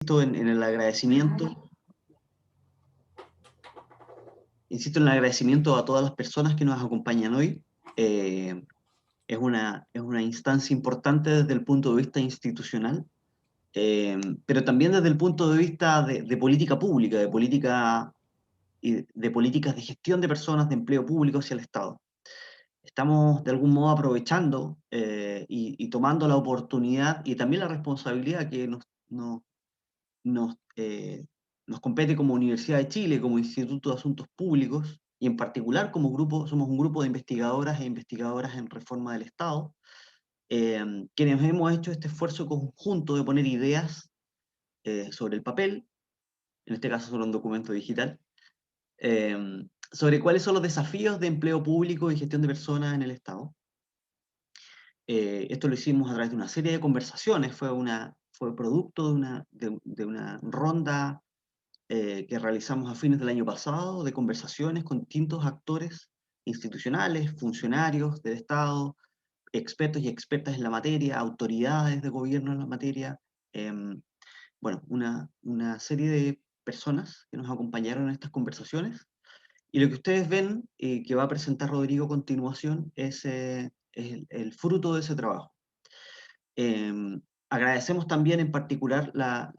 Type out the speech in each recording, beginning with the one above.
en el agradecimiento. Insisto en el agradecimiento a todas las personas que nos acompañan hoy. Es una instancia importante desde el punto de vista institucional, pero también desde el punto de vista de política pública, de políticas de gestión de personas, de empleo público hacia el Estado. Estamos de algún modo aprovechando y tomando la oportunidad y también la responsabilidad que nos compete como Universidad de Chile, como Instituto de Asuntos Públicos, y en particular como grupo, somos un grupo de investigadoras e investigadoras en reforma del Estado, quienes hemos hecho este esfuerzo conjunto de poner ideas sobre el papel, en este caso sobre un documento digital, sobre cuáles son los desafíos de empleo público y gestión de personas en el Estado. Esto lo hicimos a través de una serie de conversaciones, fue producto de una ronda que realizamos a fines del año pasado, de conversaciones con distintos actores institucionales, funcionarios del Estado, expertos y expertas en la materia, autoridades de gobierno en la materia, bueno, una serie de personas que nos acompañaron en estas conversaciones. Y lo que ustedes ven, que va a presentar Rodrigo a continuación, es el fruto de ese trabajo. Agradecemos también en particular la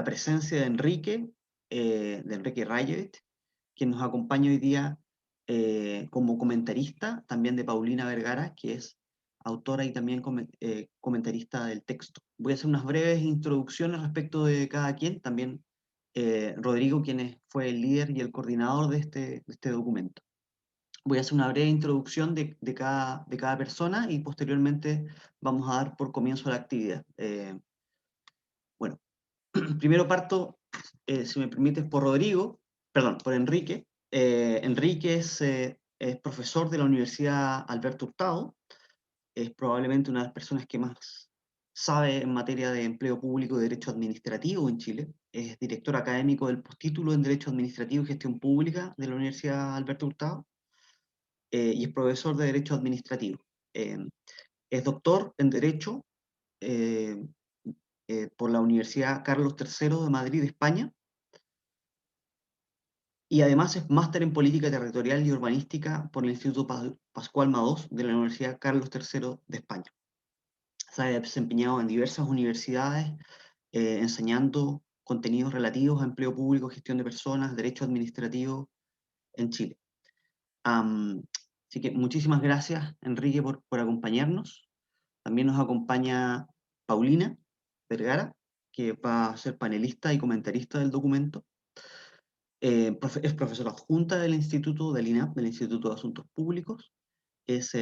presencia de Enrique Rayevich, quien nos acompaña hoy día como comentarista, también de Paulina Vergara, que es autora y también comentarista del texto. Voy a hacer unas breves introducciones respecto de cada quien, también Rodrigo, fue el líder y el coordinador de este documento. Voy a hacer una breve introducción de cada persona y posteriormente vamos a dar por comienzo la actividad. Bueno, primero parto, si me permites, por Enrique. Enrique es profesor de la Universidad Alberto Hurtado, es probablemente una de las personas que más sabe en materia de empleo público y derecho administrativo en Chile. Es director académico del postítulo en Derecho Administrativo y Gestión Pública de la Universidad Alberto Hurtado, y es profesor de Derecho Administrativo. Es doctor en Derecho eh, por la Universidad Carlos III de Madrid, España, y además es máster en Política Territorial y Urbanística por el Instituto Pascual Madoz de la Universidad Carlos III de España. Se ha desempeñado en diversas universidades enseñando contenidos relativos a empleo público, gestión de personas, derecho administrativo en Chile. Así que muchísimas gracias, Enrique, por acompañarnos. También nos acompaña Paulina Vergara, que va a ser panelista y comentarista del documento. Es profesora adjunta del Instituto del INAP, del Instituto de Asuntos Públicos. Es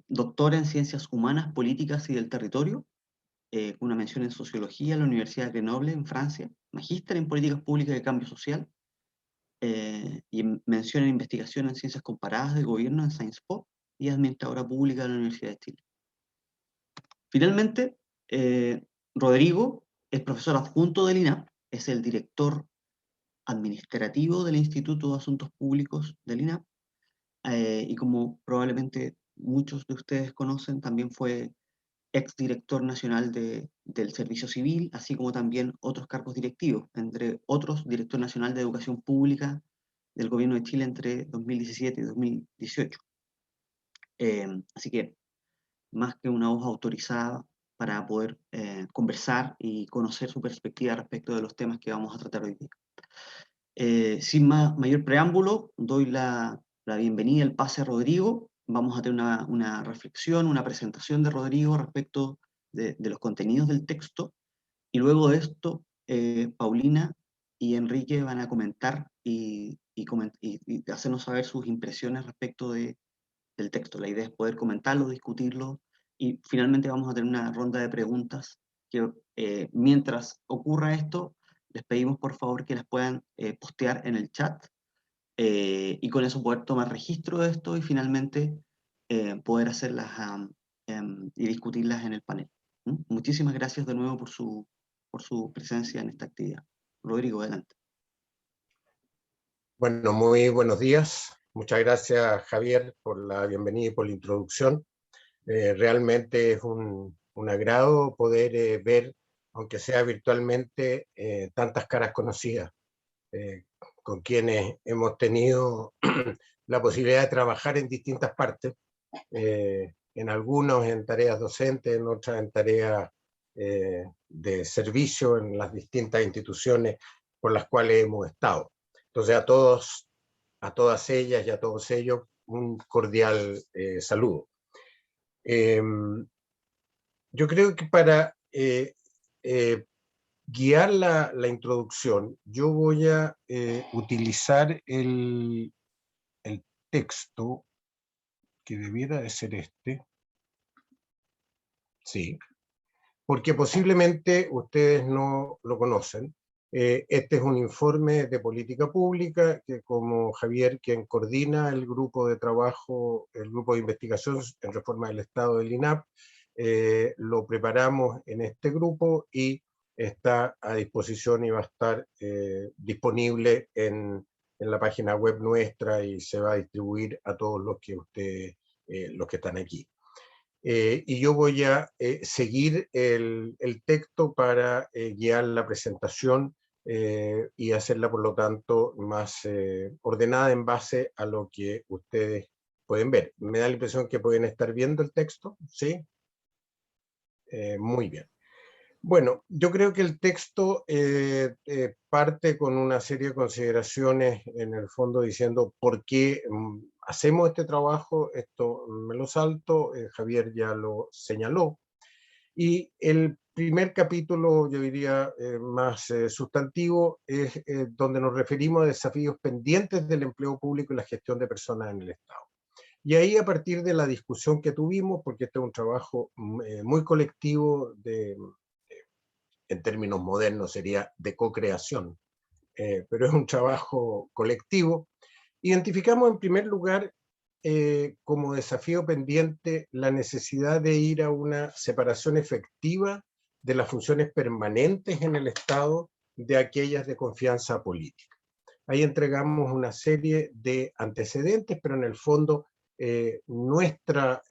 doctora en Ciencias Humanas, Políticas y del Territorio, con una mención en Sociología en la Universidad de Grenoble, en Francia. Magíster en Políticas Públicas de Cambio Social, y mención en Investigación en Ciencias Comparadas de Gobierno en SciencePo, y administradora pública de la Universidad de Chile. Finalmente, Rodrigo es profesor adjunto del INAP, es el director administrativo del Instituto de Asuntos Públicos del INAP, y como probablemente muchos de ustedes conocen, también fue exdirector nacional del Servicio Civil, así como también otros cargos directivos, entre otros, director nacional de Educación Pública del Gobierno de Chile entre 2017 y 2018. Así que, más que una voz autorizada para poder conversar y conocer su perspectiva respecto de los temas que vamos a tratar hoy día. Sin mayor preámbulo, doy la bienvenida, el pase a Rodrigo. Vamos a tener una reflexión, una presentación de Rodrigo respecto de los contenidos del texto, y luego de esto, Paulina y Enrique van a comentar y hacernos saber sus impresiones respecto del texto. La idea es poder comentarlo, discutirlo, y finalmente vamos a tener una ronda de preguntas que, mientras ocurra esto, les pedimos por favor que las puedan postear en el chat, y con eso poder tomar registro de esto y finalmente poder hacerlas y discutirlas en el panel. Muchísimas gracias de nuevo por su presencia en esta actividad. Rodrigo, adelante. Bueno, muy buenos días. Muchas gracias, Javier, por la bienvenida y por la introducción. Realmente es un un agrado poder ver, aunque sea virtualmente, tantas caras conocidas, con quienes hemos tenido la posibilidad de trabajar en distintas partes, en algunos en tareas docentes, en otras en tareas de servicio en las distintas instituciones por las cuales hemos estado. Entonces a todos, a todas ellas y a todos ellos, un cordial saludo. Yo creo que para guiar la introducción, yo voy a utilizar el texto, que debiera de ser este, sí, porque posiblemente ustedes no lo conocen. Este es un informe de política pública que, como Javier, quien coordina el grupo de trabajo, el grupo de investigación en reforma del Estado del INAP, lo preparamos en este grupo y está a disposición y va a estar disponible en la página web nuestra y se va a distribuir a todos los que ustedes, los que están aquí. Y yo voy a seguir el texto para guiar la presentación y hacerla, por lo tanto, más ordenada en base a lo que ustedes pueden ver. Me da la impresión que pueden estar viendo el texto, ¿sí? Muy bien. Bueno, yo creo que el texto parte con una serie de consideraciones, en el fondo diciendo por qué hacemos este trabajo. Esto me lo salto, Javier ya lo señaló. Y el primer capítulo, yo diría más sustantivo, es donde nos referimos a desafíos pendientes del empleo público y la gestión de personas en el Estado. Y ahí, a partir de la discusión que tuvimos, porque este es un trabajo muy colectivo en términos modernos sería de co-creación, pero es un trabajo colectivo. Identificamos en primer lugar como desafío pendiente la necesidad de ir a una separación efectiva de las funciones permanentes en el Estado de aquellas de confianza política. Ahí entregamos una serie de antecedentes, pero en el fondo nuestra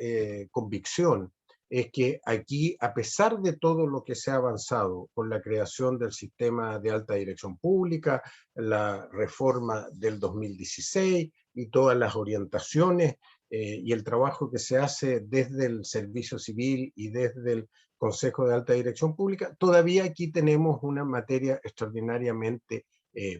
convicción es que aquí, a pesar de todo lo que se ha avanzado con la creación del sistema de alta dirección pública, la reforma del 2016 y todas las orientaciones y el trabajo que se hace desde el Servicio Civil y desde el Consejo de Alta Dirección Pública, todavía aquí tenemos una materia extraordinariamente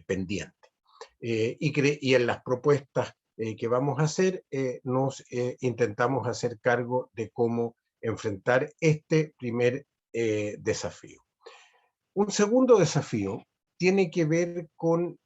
pendiente. Y en las propuestas que vamos a hacer, nos intentamos hacer cargo de cómo enfrentar este primer desafío. Un segundo desafío tiene que ver con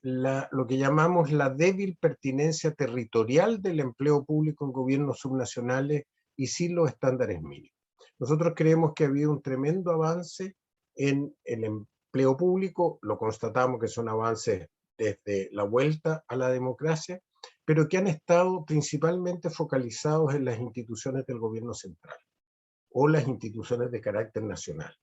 lo que llamamos la débil pertinencia territorial del empleo público en gobiernos subnacionales y sin los estándares mínimos. Nosotros creemos que ha habido un tremendo avance en el empleo público, lo constatamos que son avances desde la vuelta a la democracia, pero que han estado principalmente focalizados en las instituciones del gobierno central o las instituciones de carácter nacional.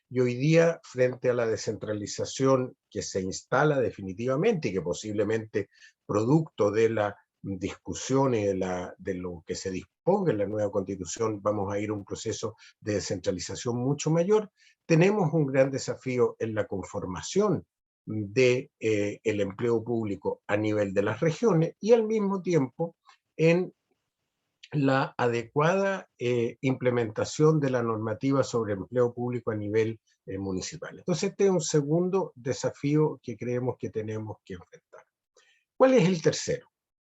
Y hoy día, frente a la descentralización que se instala definitivamente y que posiblemente producto de la discusión y de lo que se disponga en la nueva Constitución, vamos a ir a un proceso de descentralización mucho mayor, tenemos un gran desafío en la conformación del empleo público a nivel de las regiones y al mismo tiempo en la adecuada implementación de la normativa sobre empleo público a nivel municipal. Entonces, este es un segundo desafío que creemos que tenemos que enfrentar. ¿Cuál es el tercero?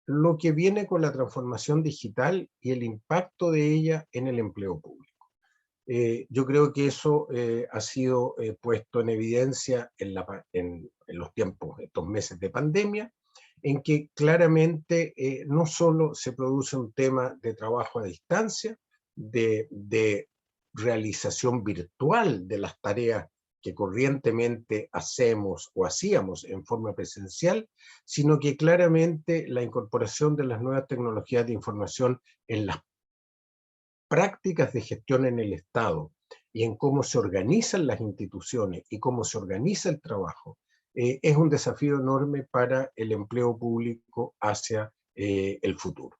Lo que viene con la transformación digital y el impacto de ella en el empleo público. Yo creo que eso ha sido puesto en evidencia en los tiempos, estos meses de pandemia, en que claramente no solo se produce un tema de trabajo a distancia, de realización virtual de las tareas que corrientemente hacemos o hacíamos en forma presencial, sino que claramente la incorporación de las nuevas tecnologías de información en las prácticas de gestión en el Estado y en cómo se organizan las instituciones y cómo se organiza el trabajo, es un desafío enorme para el empleo público hacia el futuro.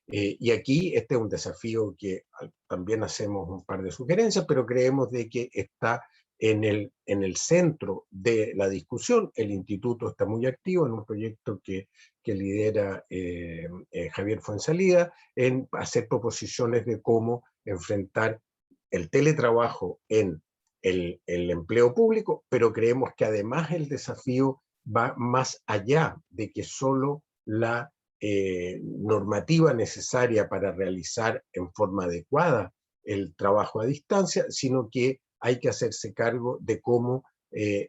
Y aquí este es un desafío que también hacemos un par de sugerencias, pero creemos de que está en el centro de la discusión. El instituto está muy activo en un proyecto que lidera Javier Fuenzalida, en hacer proposiciones de cómo enfrentar el teletrabajo en el empleo público, pero creemos que además el desafío va más allá de que solo la normativa necesaria para realizar en forma adecuada el trabajo a distancia, sino que hay que hacerse cargo de cómo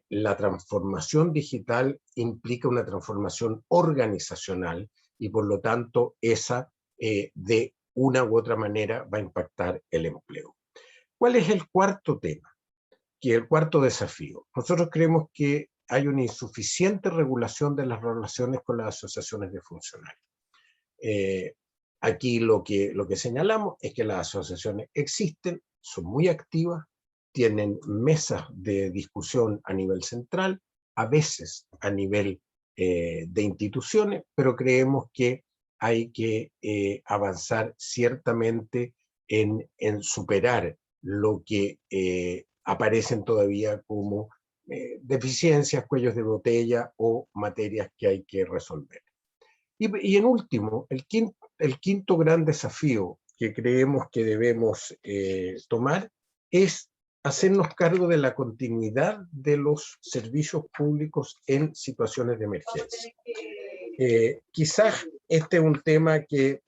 la transformación digital implica una transformación organizacional y por lo tanto esa de una u otra manera va a impactar el empleo. ¿Cuál es el cuarto tema? Que el cuarto desafío. Nosotros creemos que hay una insuficiente regulación de las relaciones con las asociaciones de funcionarios. Aquí lo que señalamos es que las asociaciones existen, son muy activas, tienen mesas de discusión a nivel central, a veces a nivel de instituciones, pero creemos que hay que avanzar ciertamente en superar lo que aparecen todavía como deficiencias, cuellos de botella o materias que hay que resolver. Y en último, el quinto gran desafío que creemos que debemos tomar es hacernos cargo de la continuidad de los servicios públicos en situaciones de emergencia. Quizás este es un tema que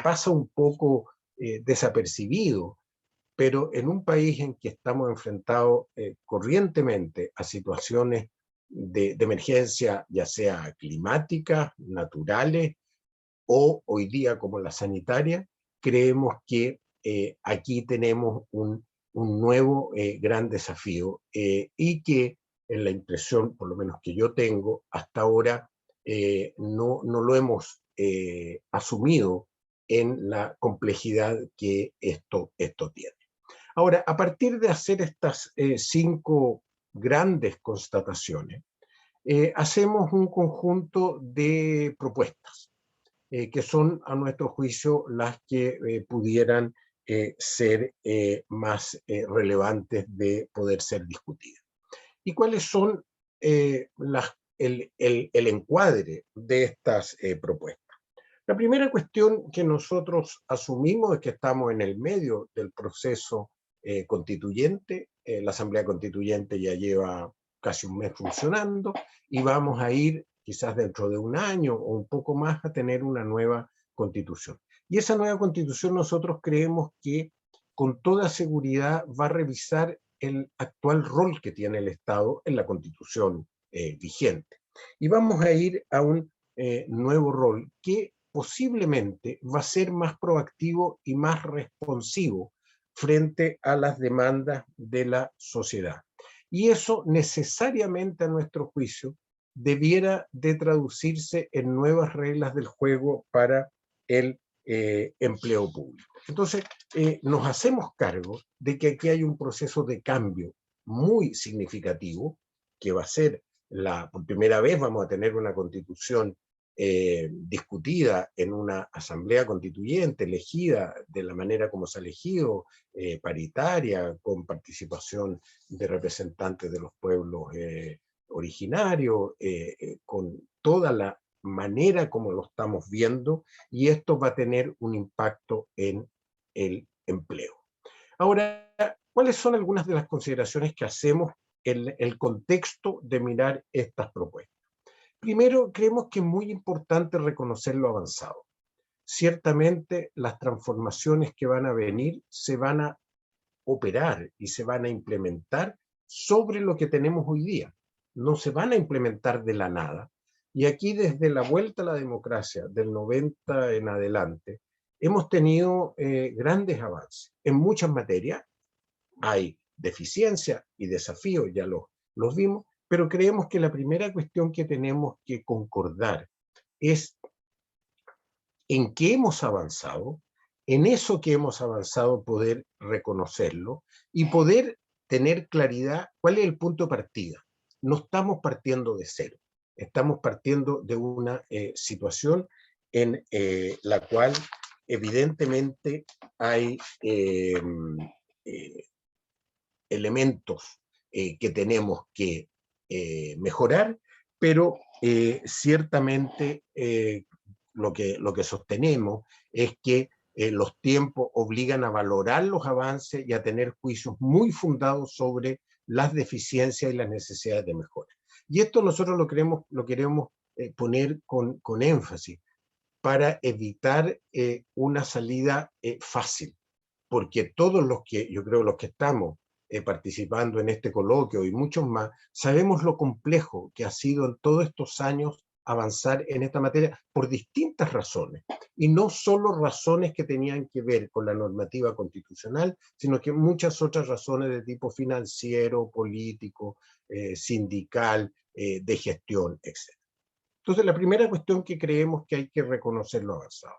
pasa un poco desapercibido, pero en un país en que estamos enfrentados corrientemente a situaciones de emergencia, ya sea climáticas, naturales, o hoy día como la sanitaria, creemos que aquí tenemos un nuevo gran desafío y que en la impresión, por lo menos que yo tengo, hasta ahora no lo hemos asumido en la complejidad que esto tiene. Ahora, a partir de hacer estas 5 grandes constataciones, hacemos un conjunto de propuestas que son, a nuestro juicio, las que pudieran ser más relevantes de poder ser discutidas. ¿Y cuáles son el encuadre de estas propuestas? La primera cuestión que nosotros asumimos es que estamos en el medio del proceso constituyente. La Asamblea Constituyente ya lleva casi un mes funcionando y vamos a ir quizás dentro de un año o un poco más a tener una nueva constitución. Y esa nueva constitución nosotros creemos que con toda seguridad va a revisar el actual rol que tiene el Estado en la constitución vigente. Y vamos a ir a un nuevo rol que posiblemente va a ser más proactivo y más responsivo frente a las demandas de la sociedad. Y eso necesariamente, a nuestro juicio, debiera de traducirse en nuevas reglas del juego para el empleo público. Entonces, nos hacemos cargo de que aquí hay un proceso de cambio muy significativo, que va a ser por primera vez vamos a tener una constitución discutida en una asamblea constituyente, elegida de la manera como se ha elegido, paritaria, con participación de representantes de los pueblos originarios, con toda la manera como lo estamos viendo, y esto va a tener un impacto en el empleo. Ahora, ¿cuáles son algunas de las consideraciones que hacemos en el contexto de mirar estas propuestas? Primero, creemos que es muy importante reconocer lo avanzado. Ciertamente, las transformaciones que van a venir se van a operar y se van a implementar sobre lo que tenemos hoy día. No se van a implementar de la nada. Y aquí, desde la vuelta a la democracia del 90 en adelante, hemos tenido grandes avances. En muchas materias hay deficiencias y desafíos, ya los vimos, pero creemos que la primera cuestión que tenemos que concordar es en qué hemos avanzado, en eso que hemos avanzado poder reconocerlo y poder tener claridad cuál es el punto de partida. No estamos partiendo de cero, estamos partiendo de una situación en la cual evidentemente hay elementos que tenemos que mejorar, pero ciertamente lo que sostenemos es que los tiempos obligan a valorar los avances y a tener juicios muy fundados sobre las deficiencias y las necesidades de mejora. Y esto nosotros lo queremos poner con énfasis para evitar una salida fácil, porque todos los que, yo creo, los que estamos participando en este coloquio y muchos más, sabemos lo complejo que ha sido en todos estos años avanzar en esta materia por distintas razones, y no solo razones que tenían que ver con la normativa constitucional, sino que muchas otras razones de tipo financiero, político, sindical, de gestión, etc. Entonces, la primera cuestión que creemos que hay que reconocer lo avanzado.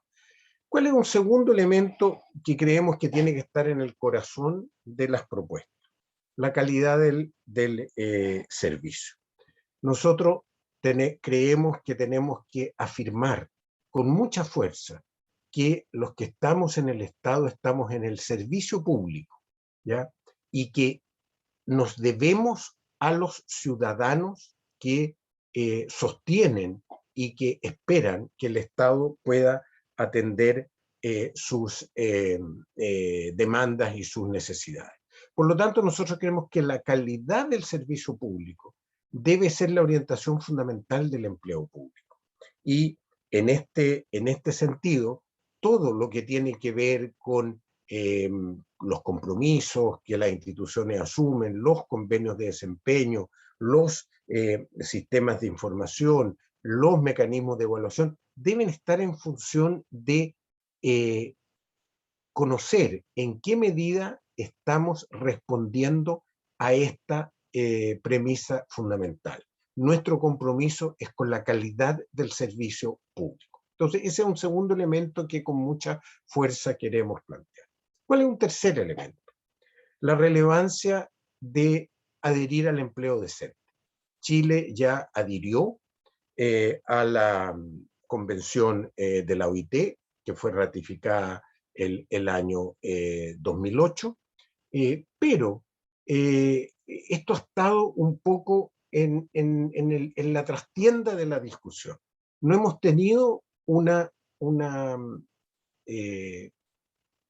¿Cuál es un segundo elemento que creemos que tiene que estar en el corazón de las propuestas? La calidad del servicio. Nosotros creemos que tenemos que afirmar con mucha fuerza que los que estamos en el Estado estamos en el servicio público, ¿ya? Y que nos debemos a los ciudadanos que sostienen y que esperan que el Estado pueda atender sus demandas y sus necesidades. Por lo tanto, nosotros creemos que la calidad del servicio público debe ser la orientación fundamental del empleo público. Y en este sentido, todo lo que tiene que ver con los compromisos que las instituciones asumen, los convenios de desempeño, los sistemas de información, los mecanismos de evaluación, deben estar en función de conocer en qué medida estamos respondiendo a esta premisa fundamental. Nuestro compromiso es con la calidad del servicio público. Entonces, ese es un segundo elemento que con mucha fuerza queremos plantear. ¿Cuál es un tercer elemento? La relevancia de adherir al empleo decente. Chile ya adhirió a la convención de la OIT, que fue ratificada el año 2008, pero esto ha estado un poco en la trastienda de la discusión. No hemos tenido una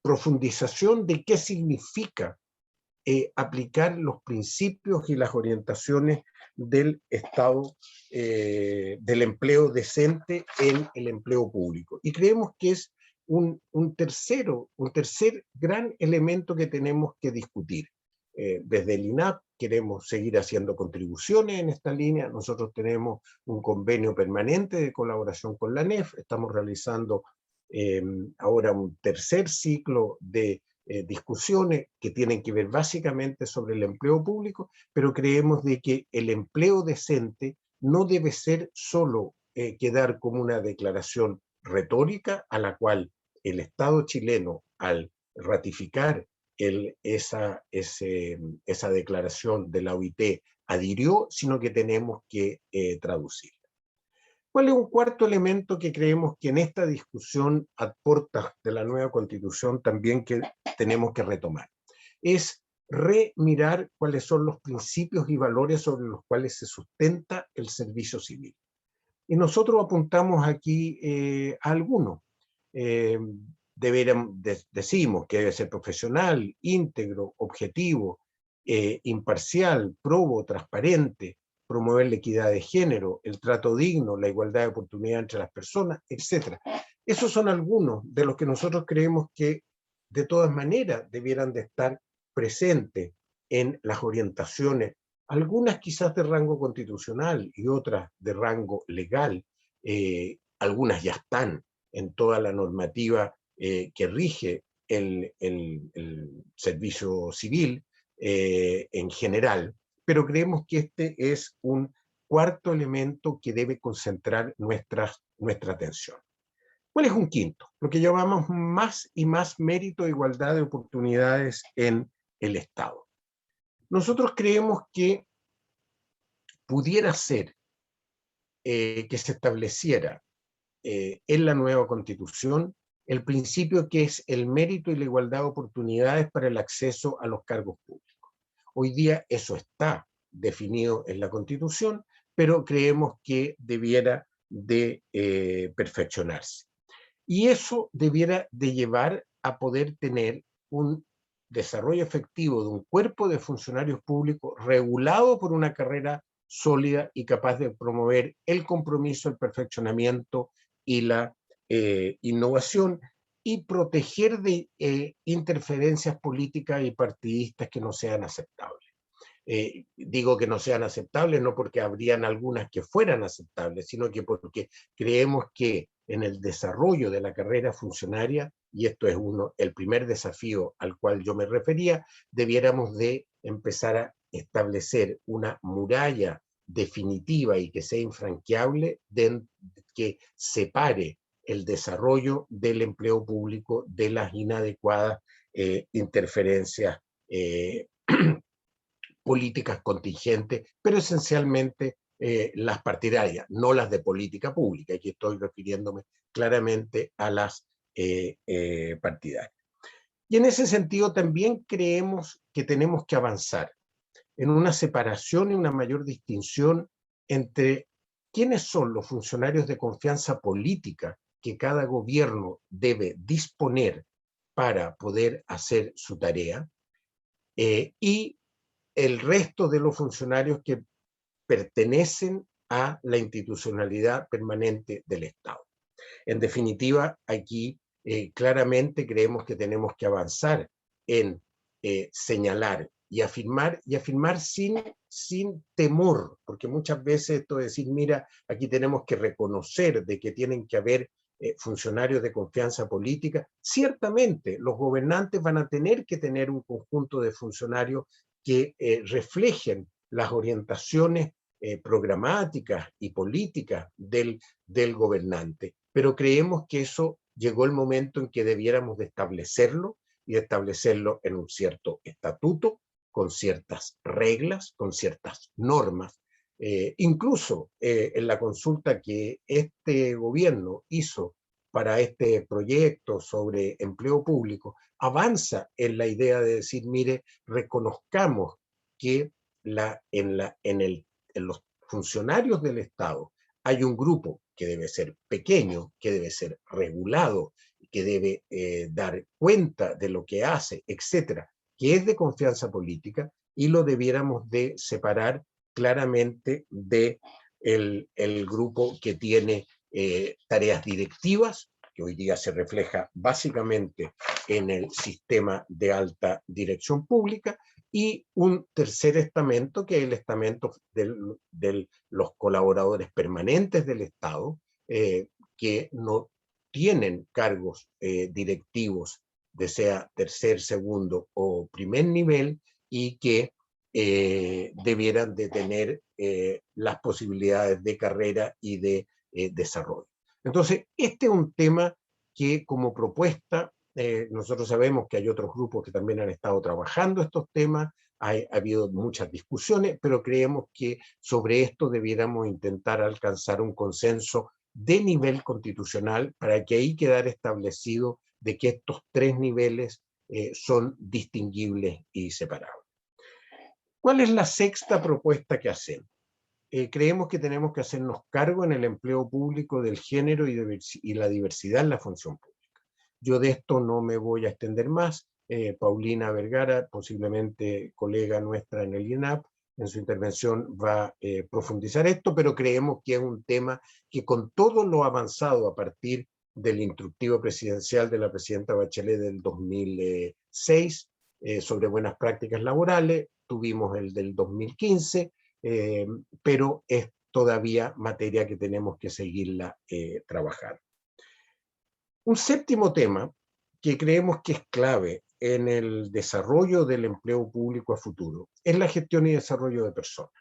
profundización de qué significa aplicar los principios y las orientaciones del Estado, del empleo decente en el empleo público. Y creemos que es un tercer gran elemento que tenemos que discutir. Desde el INAP queremos seguir haciendo contribuciones en esta línea. Nosotros tenemos un convenio permanente de colaboración con la ANEF. Estamos realizando ahora un tercer ciclo de discusiones que tienen que ver básicamente sobre el empleo público, pero creemos de que el empleo decente no debe ser solo quedar como una declaración retórica a la cual el Estado chileno, al ratificar esa declaración de la OIT, adhirió, sino que tenemos que traducir. ¿Cuál es un cuarto elemento que creemos que en esta discusión a puertas de la nueva Constitución también que tenemos que retomar? Es remirar cuáles son los principios y valores sobre los cuales se sustenta el servicio civil. Y nosotros apuntamos aquí a algunos. Decimos que debe ser profesional, íntegro, objetivo, imparcial, probo, transparente, promover la equidad de género, el trato digno, la igualdad de oportunidad entre las personas, etc. Esos son algunos de los que nosotros creemos que de todas maneras debieran de estar presentes en las orientaciones, algunas quizás de rango constitucional y otras de rango legal. Algunas ya están en toda la normativa que rige el servicio civil en general, pero creemos que este es un cuarto elemento que debe concentrar nuestra atención. ¿Cuál es un quinto? Lo que llamamos más y más mérito e igualdad de oportunidades en el Estado. Nosotros creemos que pudiera ser que se estableciera en la nueva Constitución el principio que es el mérito y la igualdad de oportunidades para el acceso a los cargos públicos. Hoy día eso está definido en la Constitución, pero creemos que debiera de perfeccionarse. Y eso debiera de llevar a poder tener un desarrollo efectivo de un cuerpo de funcionarios públicos regulado por una carrera sólida y capaz de promover el compromiso, el perfeccionamiento y la innovación, y proteger de interferencias políticas y partidistas que no sean aceptables. Digo que no sean aceptables no porque habrían algunas que fueran aceptables, sino que porque creemos que en el desarrollo de la carrera funcionaria, y esto es el primer desafío al cual yo me refería, debiéramos de empezar a establecer una muralla definitiva y que sea infranqueable que separe el desarrollo del empleo público de las inadecuadas interferencias políticas contingentes, pero esencialmente las partidarias, no las de política pública. Aquí estoy refiriéndome claramente a las partidarias. Y en ese sentido también creemos que tenemos que avanzar en una separación y una mayor distinción entre quiénes son los funcionarios de confianza política que cada gobierno debe disponer para poder hacer su tarea, y el resto de los funcionarios que pertenecen a la institucionalidad permanente del Estado. En definitiva, aquí claramente creemos que tenemos que avanzar en señalar y afirmar sin temor, porque muchas veces esto de decir, mira, aquí tenemos que reconocer de que tienen que haber funcionarios de confianza política. Ciertamente, los gobernantes van a tener que tener un conjunto de funcionarios que reflejen las orientaciones programáticas y políticas del gobernante. Pero creemos que eso llegó el momento en que debiéramos de establecerlo y establecerlo en un cierto estatuto, con ciertas reglas, con ciertas normas. Incluso en la consulta que este gobierno hizo para este proyecto sobre empleo público, avanza en la idea de decir, mire, reconozcamos que en los funcionarios del Estado hay un grupo que debe ser pequeño, que debe ser regulado, que debe dar cuenta de lo que hace, etcétera, que es de confianza política, y lo debiéramos de separar claramente de el grupo que tiene tareas directivas, que hoy día se refleja básicamente en el sistema de alta dirección pública, y un tercer estamento, que es el estamento de los colaboradores permanentes del Estado, que no tienen cargos directivos, de sea tercer, segundo o primer nivel, y que debieran de tener las posibilidades de carrera y de desarrollo. Entonces, este es un tema que como propuesta, nosotros sabemos que hay otros grupos que también han estado trabajando estos temas, ha habido muchas discusiones, pero creemos que sobre esto debiéramos intentar alcanzar un consenso de nivel constitucional para que ahí quedara establecido de que estos tres niveles son distinguibles y separables. ¿Cuál es la sexta propuesta que hacemos? Creemos que tenemos que hacernos cargo en el empleo público del género y la diversidad en la función pública. Yo de esto no me voy a extender más. Paulina Vergara, posiblemente colega nuestra en el INAP, en su intervención va a profundizar esto, pero creemos que es un tema que, con todo lo avanzado a partir del instructivo presidencial de la presidenta Bachelet del 2006 sobre buenas prácticas laborales, tuvimos el del 2015, pero es todavía materia que tenemos que seguirla trabajando. Un séptimo tema que creemos que es clave en el desarrollo del empleo público a futuro es la gestión y desarrollo de personas.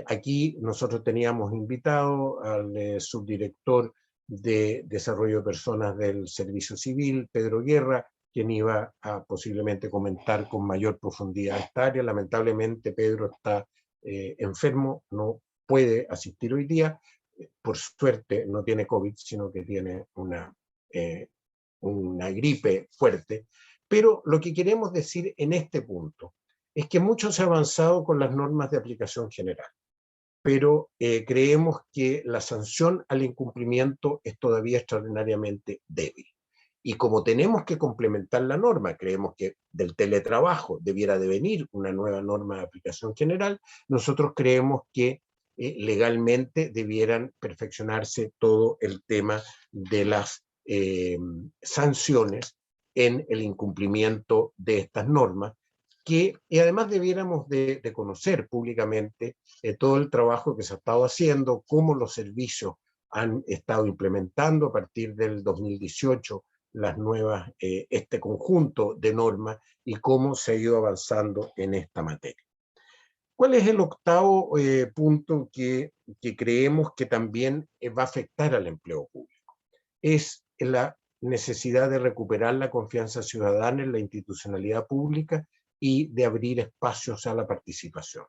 Aquí nosotros teníamos invitado al subdirector de Desarrollo de Personas del Servicio Civil, Pedro Guerra, quien iba a posiblemente comentar con mayor profundidad esta área. Lamentablemente Pedro está enfermo, no puede asistir hoy día, por suerte no tiene COVID, sino que tiene una gripe fuerte. Pero lo que queremos decir en este punto es que mucho se ha avanzado con las normas de aplicación general, pero creemos que la sanción al incumplimiento es todavía extraordinariamente débil. Y como tenemos que complementar la norma, creemos que del teletrabajo debiera de venir una nueva norma de aplicación general, nosotros creemos que legalmente debieran perfeccionarse todo el tema de las sanciones en el incumplimiento de estas normas, que y además debiéramos de conocer públicamente todo el trabajo que se ha estado haciendo, cómo los servicios han estado implementando a partir del 2018 las nuevas, este conjunto de normas y cómo se ha ido avanzando en esta materia. ¿Cuál es el octavo punto que creemos que también va a afectar al empleo público? Es la necesidad de recuperar la confianza ciudadana en la institucionalidad pública y de abrir espacios a la participación.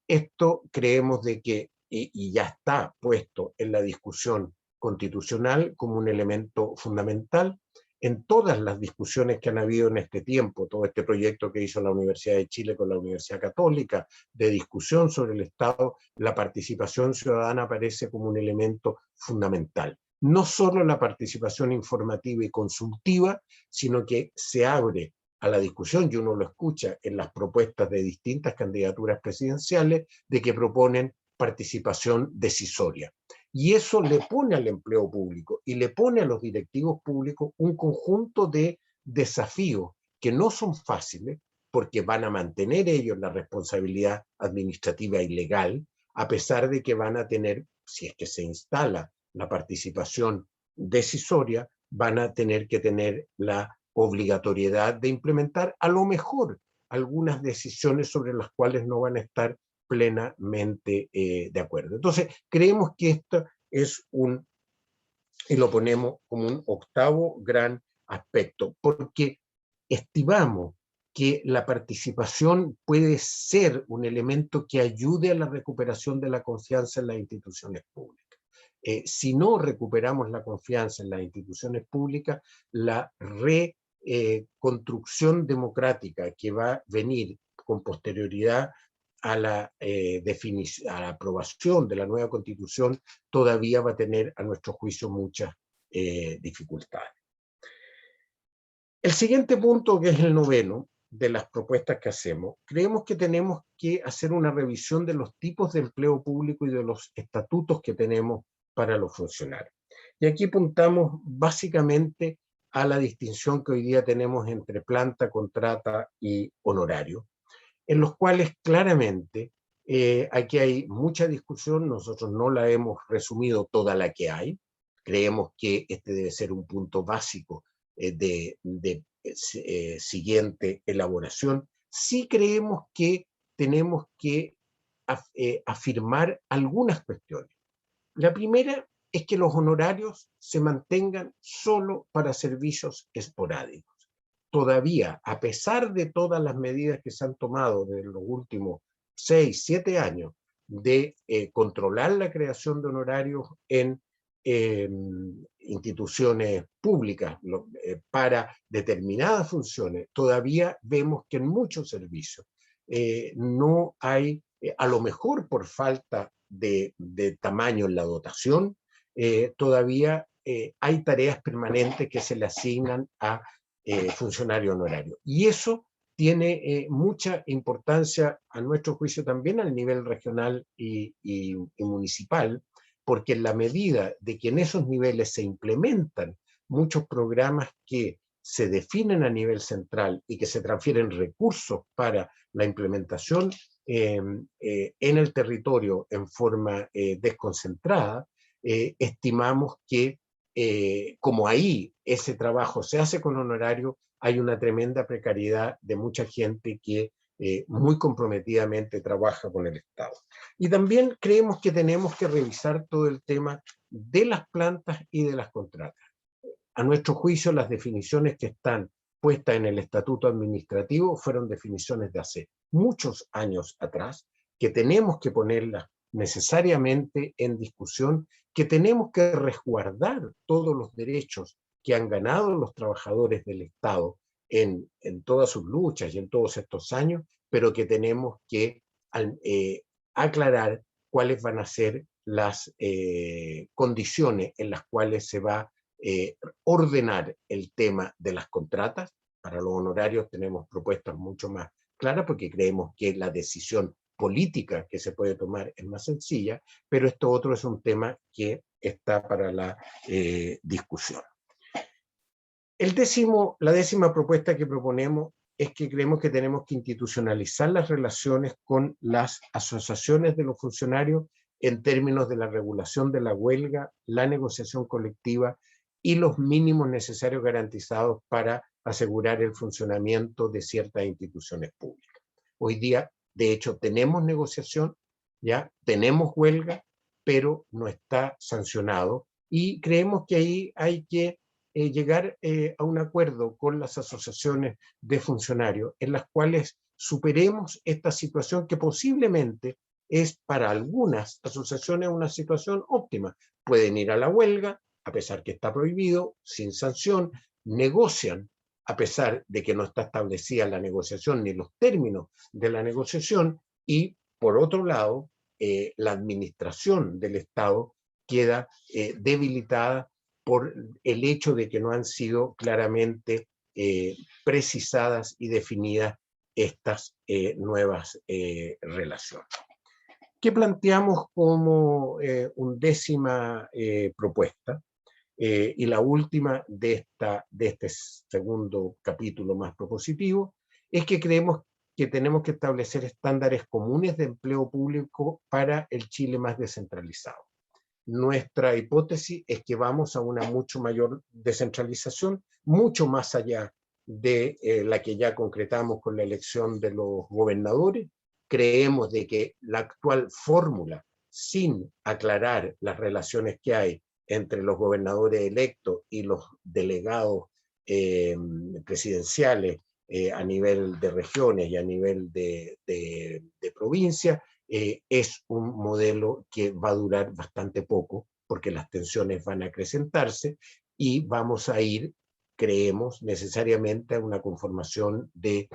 Esto creemos de que, y ya está puesto en la discusión constitucional como un elemento fundamental en todas las discusiones que han habido en este tiempo, todo este proyecto que hizo la Universidad de Chile con la Universidad Católica de discusión sobre el Estado, la participación ciudadana aparece como un elemento fundamental. No solo la participación informativa y consultiva, sino que se abre a la discusión, y uno lo escucha en las propuestas de distintas candidaturas presidenciales, de que proponen participación decisoria. Y eso le pone al empleo público y le pone a los directivos públicos un conjunto de desafíos que no son fáciles, porque van a mantener ellos la responsabilidad administrativa y legal, a pesar de que van a tener, si es que se instala la participación decisoria, van a tener que tener la obligatoriedad de implementar a lo mejor algunas decisiones sobre las cuales no van a estar plenamente de acuerdo. Entonces, creemos que esto es y lo ponemos como un octavo gran aspecto, porque estimamos que la participación puede ser un elemento que ayude a la recuperación de la confianza en las instituciones públicas. Si no recuperamos la confianza en las instituciones públicas, la reconstrucción democrática que va a venir con posterioridad a la aprobación de la nueva Constitución todavía va a tener, a nuestro juicio, muchas dificultades. El siguiente punto, que es el noveno de las propuestas que hacemos, creemos que tenemos que hacer una revisión de los tipos de empleo público y de los estatutos que tenemos para los funcionarios. Y aquí apuntamos básicamente a la distinción que hoy día tenemos entre planta, contrata y honorario, en los cuales claramente aquí hay mucha discusión, nosotros no la hemos resumido toda la que hay, creemos que este debe ser un punto básico de siguiente elaboración. Sí creemos que tenemos que afirmar algunas cuestiones. La primera es que los honorarios se mantengan solo para servicios esporádicos. Todavía, a pesar de todas las medidas que se han tomado en los últimos 6, 7 años de controlar la creación de honorarios en instituciones públicas para determinadas funciones, todavía vemos que en muchos servicios no hay, a lo mejor por falta de tamaño en la dotación, todavía hay tareas permanentes que se le asignan a funcionario honorario. Y eso tiene mucha importancia, a nuestro juicio, también al nivel regional y municipal, porque en la medida de que en esos niveles se implementan muchos programas que se definen a nivel central y que se transfieren recursos para la implementación en el territorio en forma desconcentrada, estimamos que como ahí ese trabajo se hace con honorario, hay una tremenda precariedad de mucha gente que muy comprometidamente trabaja con el Estado. Y también creemos que tenemos que revisar todo el tema de las plantas y de las contratas. A nuestro juicio, las definiciones que están puestas en el Estatuto Administrativo fueron definiciones de hace muchos años atrás, que tenemos que ponerlas necesariamente en discusión que tenemos que resguardar todos los derechos que han ganado los trabajadores del Estado en todas sus luchas y en todos estos años, pero que tenemos que aclarar cuáles van a ser las condiciones en las cuales se va a ordenar el tema de las contratas. Para los honorarios tenemos propuestas mucho más claras porque creemos que la decisión política que se puede tomar es más sencilla, pero esto otro es un tema que está para la discusión. La décima propuesta que proponemos es que creemos que tenemos que institucionalizar las relaciones con las asociaciones de los funcionarios en términos de la regulación de la huelga, la negociación colectiva y los mínimos necesarios garantizados para asegurar el funcionamiento de ciertas instituciones públicas. Hoy día, de hecho, tenemos negociación, ya tenemos huelga, pero no está sancionado, y creemos que ahí hay que llegar a un acuerdo con las asociaciones de funcionarios en las cuales superemos esta situación que posiblemente es para algunas asociaciones una situación óptima. Pueden ir a la huelga, a pesar que está prohibido, sin sanción, negocian, a pesar de que no está establecida la negociación ni los términos de la negociación, y por otro lado, la administración del Estado queda debilitada por el hecho de que no han sido claramente precisadas y definidas estas nuevas relaciones. ¿Qué planteamos como undécima propuesta? Y la última de este segundo capítulo más propositivo, es que creemos que tenemos que establecer estándares comunes de empleo público para el Chile más descentralizado. Nuestra hipótesis es que vamos a una mucho mayor descentralización, mucho más allá de la que ya concretamos con la elección de los gobernadores. Creemos de que la actual fórmula, sin aclarar las relaciones que hay entre los gobernadores electos y los delegados presidenciales a nivel de regiones y a nivel de provincia, es un modelo que va a durar bastante poco, porque las tensiones van a acrecentarse y vamos a ir, creemos, necesariamente a una conformación de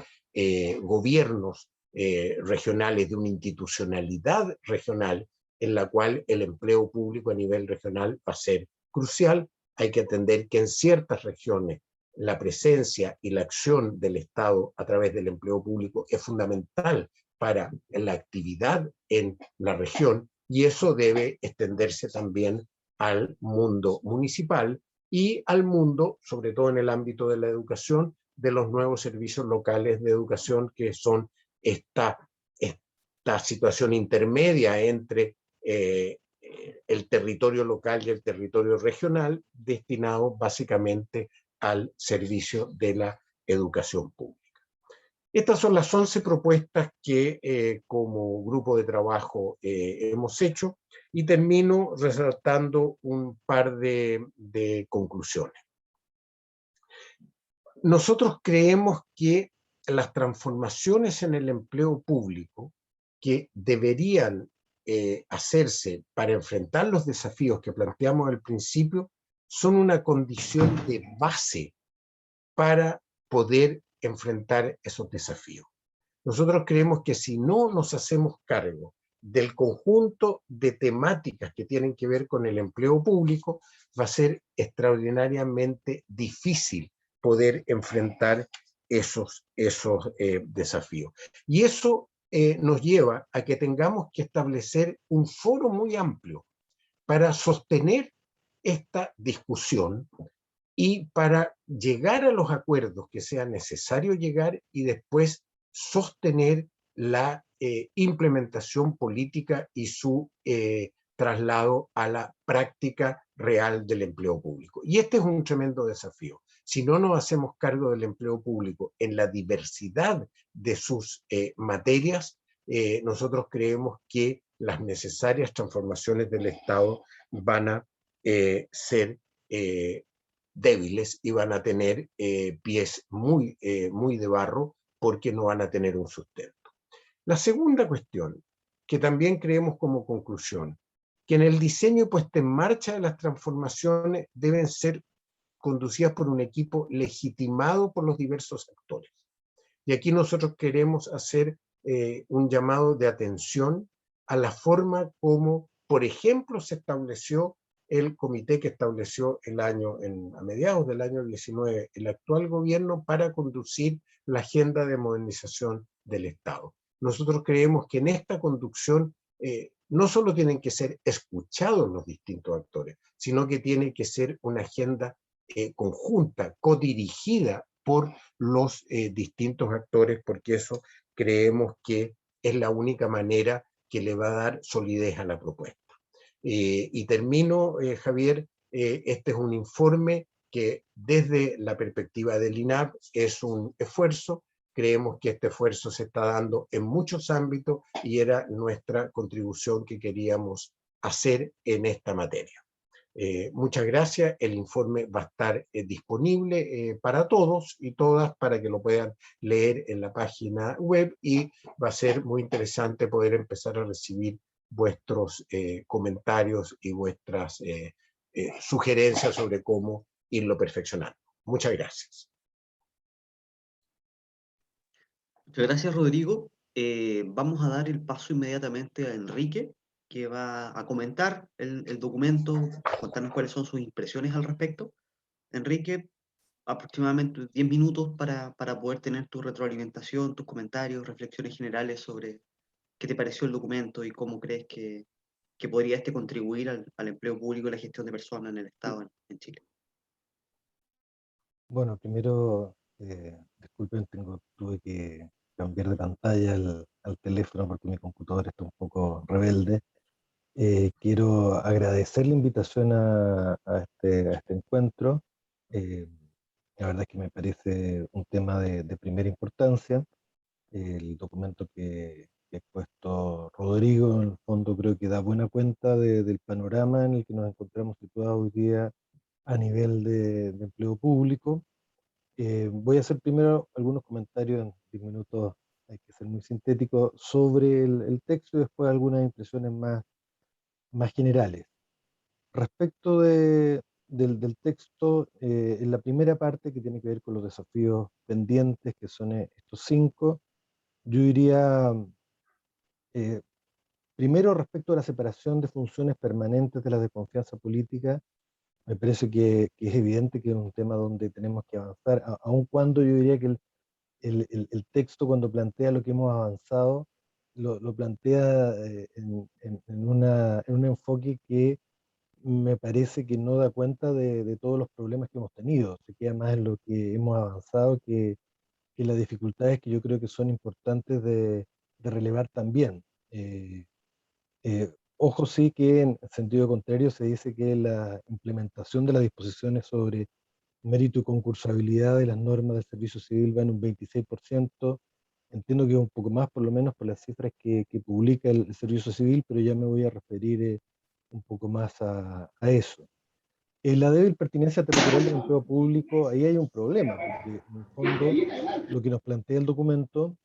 gobiernos regionales, de una institucionalidad regional, en la cual el empleo público a nivel regional va a ser crucial. Hay que entender que en ciertas regiones la presencia y la acción del Estado a través del empleo público es fundamental para la actividad en la región, y eso debe extenderse también al mundo municipal y al mundo, sobre todo en el ámbito de la educación, de los nuevos servicios locales de educación, que son esta situación intermedia entre el territorio local y el territorio regional, destinado básicamente al servicio de la educación pública. Estas son las 11 propuestas que como grupo de trabajo hemos hecho, y termino resaltando un par de conclusiones. Nosotros creemos que las transformaciones en el empleo público que deberían hacerse para enfrentar los desafíos que planteamos al principio son una condición de base para poder enfrentar esos desafíos. Nosotros creemos que si no nos hacemos cargo del conjunto de temáticas que tienen que ver con el empleo público, va a ser extraordinariamente difícil poder enfrentar esos desafíos. Y eso nos lleva a que tengamos que establecer un foro muy amplio para sostener esta discusión y para llegar a los acuerdos que sea necesario llegar, y después sostener la implementación política y su traslado a la práctica real del empleo público. Y este es un tremendo desafío. Si no nos hacemos cargo del empleo público en la diversidad de sus materias, nosotros creemos que las necesarias transformaciones del Estado van a ser débiles y van a tener pies muy de barro, porque no van a tener un sustento. La segunda cuestión que también creemos como conclusión, que en el diseño y puesta en marcha de las transformaciones deben ser conducidas por un equipo legitimado por los diversos actores. Y aquí nosotros queremos hacer un llamado de atención a la forma como, por ejemplo, se estableció el comité que estableció a mediados del año 19 el actual gobierno para conducir la agenda de modernización del Estado. Nosotros creemos que en esta conducción no solo tienen que ser escuchados los distintos actores, sino que tiene que ser una agenda conjunta, codirigida por los distintos actores, porque eso creemos que es la única manera que le va a dar solidez a la propuesta. Y termino, Javier, este es un informe que desde la perspectiva del INAP es un esfuerzo. Creemos que este esfuerzo se está dando en muchos ámbitos y era nuestra contribución que queríamos hacer en esta materia. Muchas gracias. El informe va a estar disponible para todos y todas para que lo puedan leer en la página web, y va a ser muy interesante poder empezar a recibir vuestros comentarios y vuestras sugerencias sobre cómo irlo perfeccionando. Muchas gracias. Muchas gracias, Rodrigo. Vamos a dar el paso inmediatamente a Enrique, que va a comentar el documento, contarnos cuáles son sus impresiones al respecto. Enrique, aproximadamente 10 minutos para poder tener tu retroalimentación, tus comentarios, reflexiones generales sobre qué te pareció el documento y cómo crees que podría contribuir al empleo público y la gestión de personas en el Estado en Chile. Bueno, primero, disculpen, tuve que cambiar de pantalla al teléfono porque mi computador está un poco rebelde. Quiero agradecer la invitación a este encuentro. Eh, la verdad es que me parece un tema de primera importancia. El documento que ha expuesto Rodrigo, en el fondo, creo que da buena cuenta del panorama en el que nos encontramos situados hoy día a nivel de empleo público. Voy a hacer primero algunos comentarios en 10 minutos, hay que ser muy sintético, sobre el texto, y después algunas impresiones más generales. Respecto del texto, en la primera parte, que tiene que ver con los desafíos pendientes, que son estos 5, yo diría, eh, primero, respecto a la separación de funciones permanentes de la de confianza política, me parece que es evidente que es un tema donde tenemos que avanzar, aun cuando yo diría que el texto, cuando plantea lo que hemos avanzado, lo plantea en un enfoque que me parece que no da cuenta de todos los problemas que hemos tenido. Se queda más en lo que hemos avanzado que las dificultades que yo creo que son importantes de relevar también. Ojo sí que en sentido contrario se dice que la implementación de las disposiciones sobre mérito y concursabilidad de las normas del servicio civil va en un 26%. Entiendo que es un poco más, por lo menos por las cifras que publica el servicio civil, pero ya me voy a referir un poco más a eso. En la débil pertinencia territorial del empleo público, ahí hay un problema, porque en el fondo lo que nos plantea el documento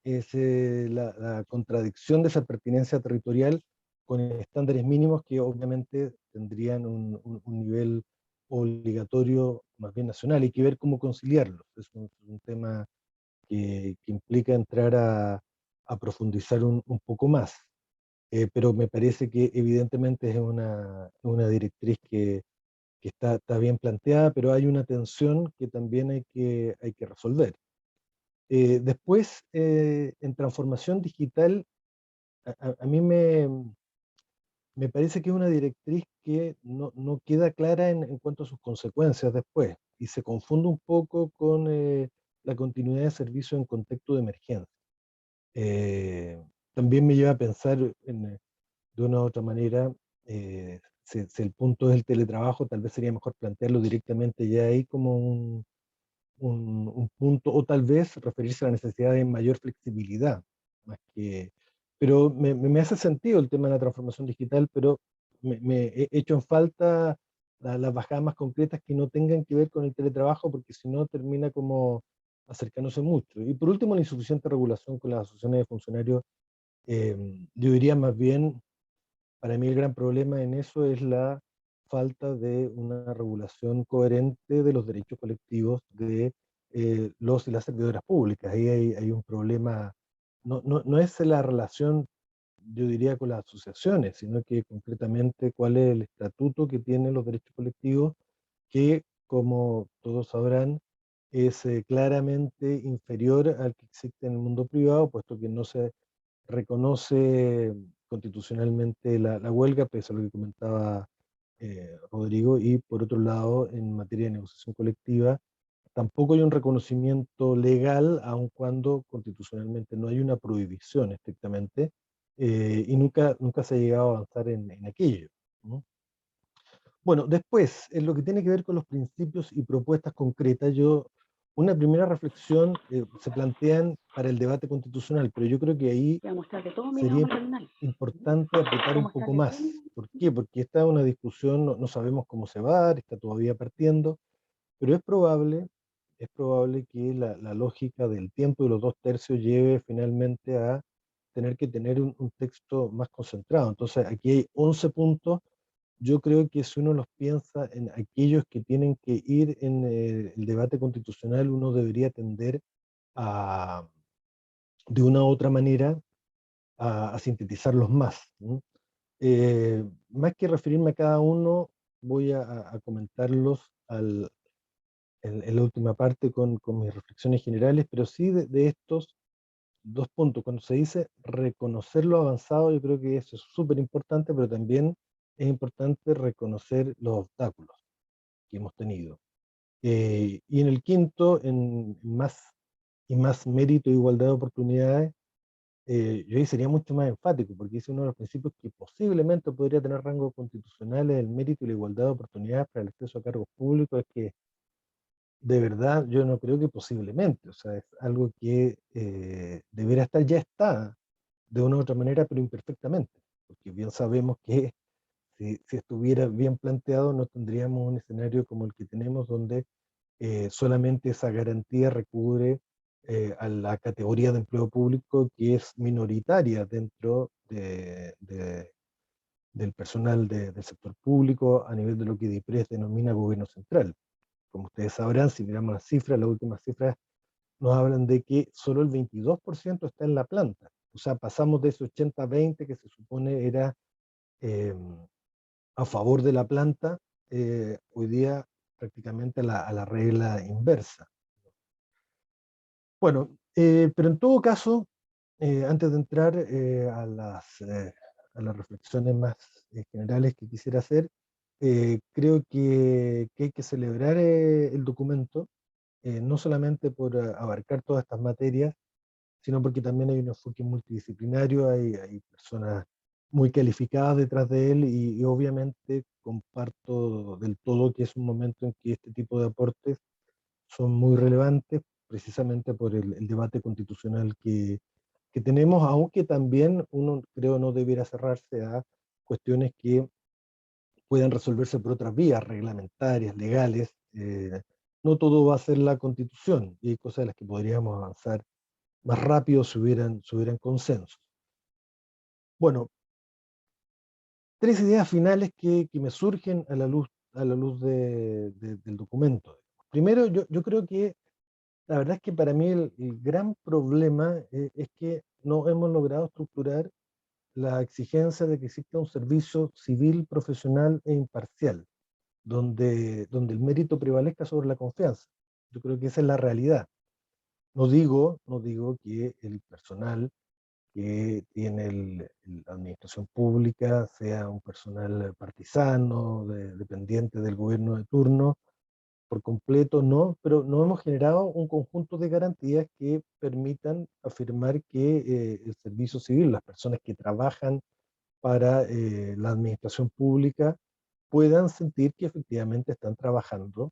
es la contradicción de esa pertinencia territorial con estándares mínimos que obviamente tendrían un nivel obligatorio más bien nacional. Hay que ver cómo conciliarlos. Es un tema que implica entrar a profundizar un poco más. Pero me parece que evidentemente es una directriz que está bien planteada, pero hay una tensión que también hay que resolver. Después, en transformación digital, a mí me parece que es una directriz que no queda clara en cuanto a sus consecuencias después, y se confunde un poco con la continuidad de servicio en contexto de emergencia. También me lleva a pensar de una u otra manera, si el punto es el teletrabajo, tal vez sería mejor plantearlo directamente ya ahí como un punto, o tal vez referirse a la necesidad de mayor flexibilidad, más que, pero me hace sentido el tema de la transformación digital, pero me he hecho en falta las bajadas más concretas que no tengan que ver con el teletrabajo, porque si no termina como acercándose mucho. Y por último, la insuficiente regulación con las asociaciones de funcionarios Yo diría más bien, para mí el gran problema en eso es la falta de una regulación coherente de los derechos colectivos de los y las servidoras públicas. Ahí hay un problema, no es la relación, yo diría, con las asociaciones, sino que concretamente cuál es el estatuto que tienen los derechos colectivos, que, como todos sabrán, es claramente inferior al que existe en el mundo privado, puesto que no se reconoce constitucionalmente la huelga, pese a lo que comentaba Rodrigo, y por otro lado, en materia de negociación colectiva, tampoco hay un reconocimiento legal, aun cuando constitucionalmente no hay una prohibición estrictamente, y nunca se ha llegado a avanzar en aquello, ¿no? Bueno, después, en lo que tiene que ver con los principios y propuestas concretas, una primera reflexión se plantean para el debate constitucional, pero yo creo que ahí Voy a mostrarte todo, mira, sería vamos al terminal. importante apretar un ¿Cómo está poco el más. diseño? ¿Por qué? Porque esta es una discusión, no sabemos cómo se va a dar, está todavía partiendo, pero es probable que la lógica del tiempo de los 2/3 lleve finalmente a tener que tener un texto más concentrado. Entonces, aquí hay 11 puntos. Yo creo que si uno los piensa en aquellos que tienen que ir en el debate constitucional, uno debería tender a, de una u otra manera, a sintetizarlos más, ¿no? Más que referirme a cada uno, voy a comentarlos en la última parte con mis reflexiones generales, pero sí de estos dos puntos. Cuando se dice reconocer lo avanzado, yo creo que eso es súper importante, pero también es importante reconocer los obstáculos que hemos tenido. Y en el quinto, en más mérito e igualdad de oportunidades, yo ahí sería mucho más enfático, porque es uno de los principios que posiblemente podría tener rango constitucional, es el mérito y la igualdad de oportunidades para el acceso a cargos públicos. Es que de verdad yo no creo que posiblemente, o sea, es algo que debería estar, ya está, de una u otra manera, pero imperfectamente, porque bien sabemos que si estuviera bien planteado no tendríamos un escenario como el que tenemos, donde solamente esa garantía recubre a la categoría de empleo público, que es minoritaria dentro del personal del sector público a nivel de lo que DIPRES denomina gobierno central. Como ustedes sabrán, si miramos las últimas cifras nos hablan de que solo el 22% está en la planta. O sea, pasamos de ese 80-20 que se supone era eh, a favor de la planta, hoy día prácticamente a la regla inversa. Bueno, pero en todo caso, antes de entrar a las reflexiones más generales que quisiera hacer, creo que hay que celebrar el documento, no solamente por abarcar todas estas materias, sino porque también hay un enfoque multidisciplinario, hay personas muy calificadas detrás de él, y obviamente comparto del todo que es un momento en que este tipo de aportes son muy relevantes, precisamente por el debate constitucional que tenemos, aunque también uno, creo, no debiera cerrarse a cuestiones que puedan resolverse por otras vías reglamentarias, legales. No todo va a ser la Constitución, y hay cosas en las que podríamos avanzar más rápido si hubieran consensos. Bueno, tres ideas finales que me surgen a la luz del documento. Primero, yo creo que la verdad es que para mí el gran problema es que no hemos logrado estructurar la exigencia de que exista un servicio civil, profesional e imparcial, donde el mérito prevalezca sobre la confianza. Yo creo que esa es la realidad. No digo que el personal que tiene la administración pública sea un personal partisano, dependiente del gobierno de turno, por completo, no, pero no hemos generado un conjunto de garantías que permitan afirmar que el servicio civil, las personas que trabajan para la administración pública, puedan sentir que efectivamente están trabajando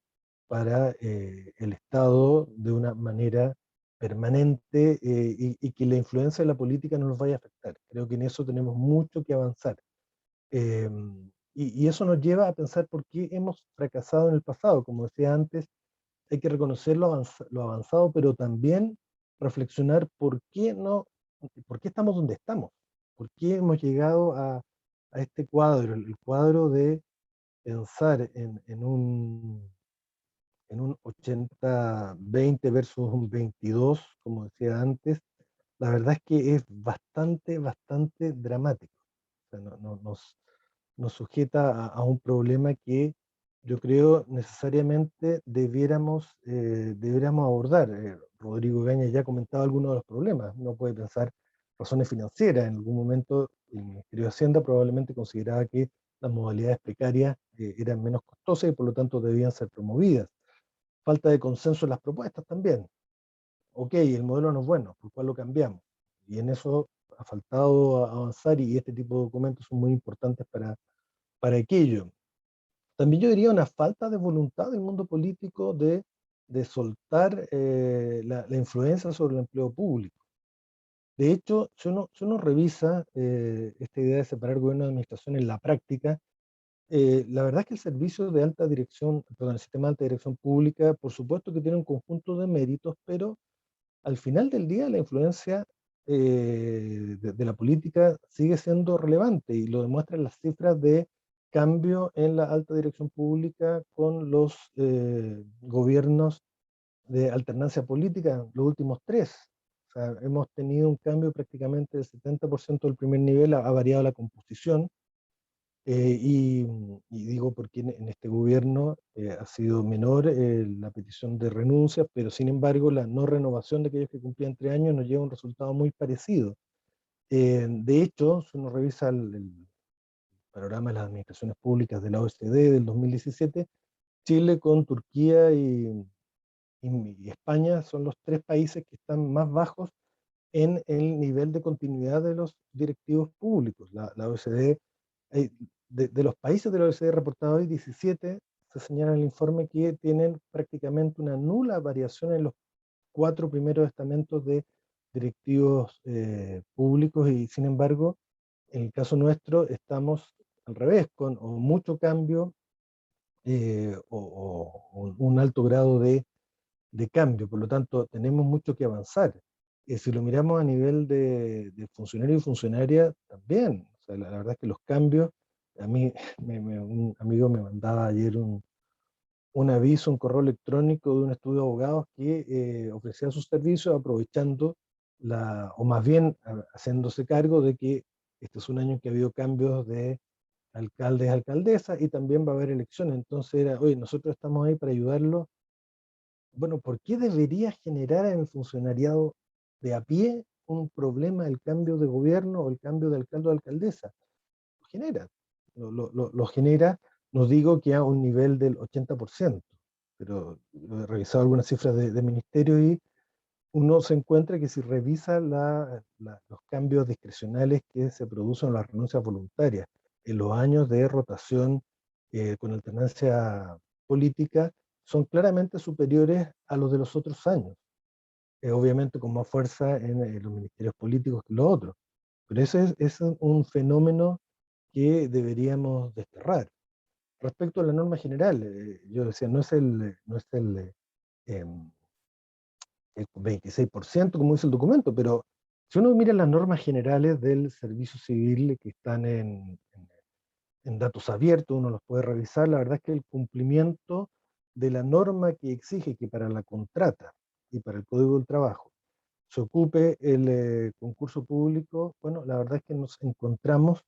para el Estado de una manera permanente, y que la influencia de la política no nos vaya a afectar. Creo que en eso tenemos mucho que avanzar. Y eso nos lleva a pensar por qué hemos fracasado en el pasado. Como decía antes, hay que reconocer lo avanzado, pero también reflexionar por qué no ¿por qué estamos donde estamos? ¿Por qué hemos llegado a este cuadro, el cuadro de pensar en un 80-20 versus un 22, como decía antes? La verdad es que es bastante dramático. O sea, nos sujeta a un problema que yo creo necesariamente debiéramos abordar. Rodrigo Gaña ya ha comentado algunos de los problemas. Uno puede pensar razones financieras. En algún momento el Ministerio de Hacienda probablemente consideraba que las modalidades precarias eran menos costosas y por lo tanto debían ser promovidas. Falta de consenso en las propuestas también. Ok, el modelo no es bueno, ¿por cuál lo cambiamos? Y en eso ha faltado avanzar y este tipo de documentos son muy importantes para aquello. También yo diría una falta de voluntad del mundo político de soltar la influencia sobre el empleo público. De hecho, si uno revisa esta idea de separar gobierno y administración en la práctica, la verdad es que el servicio de alta dirección, perdón, el sistema de alta dirección pública, por supuesto que tiene un conjunto de méritos, pero al final del día la influencia de la política sigue siendo relevante y lo demuestran las cifras de cambio en la alta dirección pública con los gobiernos de alternancia política, los últimos tres. O sea, hemos tenido un cambio prácticamente del 70% del primer nivel, ha variado la composición, y digo porque en este gobierno ha sido menor la petición de renuncia, pero sin embargo la no renovación de aquellos que cumplían 3 años nos lleva a un resultado muy parecido. De hecho, si uno revisa el panorama de las administraciones públicas de la OECD del 2017, Chile con Turquía y España son los tres países que están más bajos en el nivel de continuidad de los directivos públicos. La OECD, eh, de los países de la OECD reportados hoy, 17 se señala en el informe que tienen prácticamente una nula variación en los 4 primeros estamentos de directivos públicos y sin embargo, en el caso nuestro estamos al revés, con o mucho cambio o un alto grado de cambio, por lo tanto tenemos mucho que avanzar. Si lo miramos a nivel de funcionario y funcionaria, también, o sea, la verdad es que los cambios, a mí un amigo me mandaba ayer un aviso, un correo electrónico de un estudio de abogados que ofrecía sus servicios aprovechando o más bien haciéndose cargo de que este es un año en que ha habido cambios de alcaldes, alcaldesas y también va a haber elecciones. Entonces era, oye, nosotros estamos ahí para ayudarlos. Bueno, ¿por qué debería generar en el funcionariado de a pie un problema el cambio de gobierno o el cambio de alcalde o alcaldesa? Lo genera, lo genera, no digo que a un nivel del 80%, pero he revisado algunas cifras de ministerio y uno se encuentra que si revisa los cambios discrecionales que se producen en las renuncias voluntarias en los años de rotación con alternancia política, son claramente superiores a los de los otros años. Obviamente con más fuerza en los ministerios políticos que los otros. Pero ese es un fenómeno que deberíamos desterrar. Respecto a la norma general, yo decía, no es em, el 26%, como dice el documento, pero si uno mira las normas generales del servicio civil que están en datos abiertos, uno los puede revisar, la verdad es que el cumplimiento de la norma que exige que para la contrata y para el Código del Trabajo se ocupe el concurso público, bueno, la verdad es que nos encontramos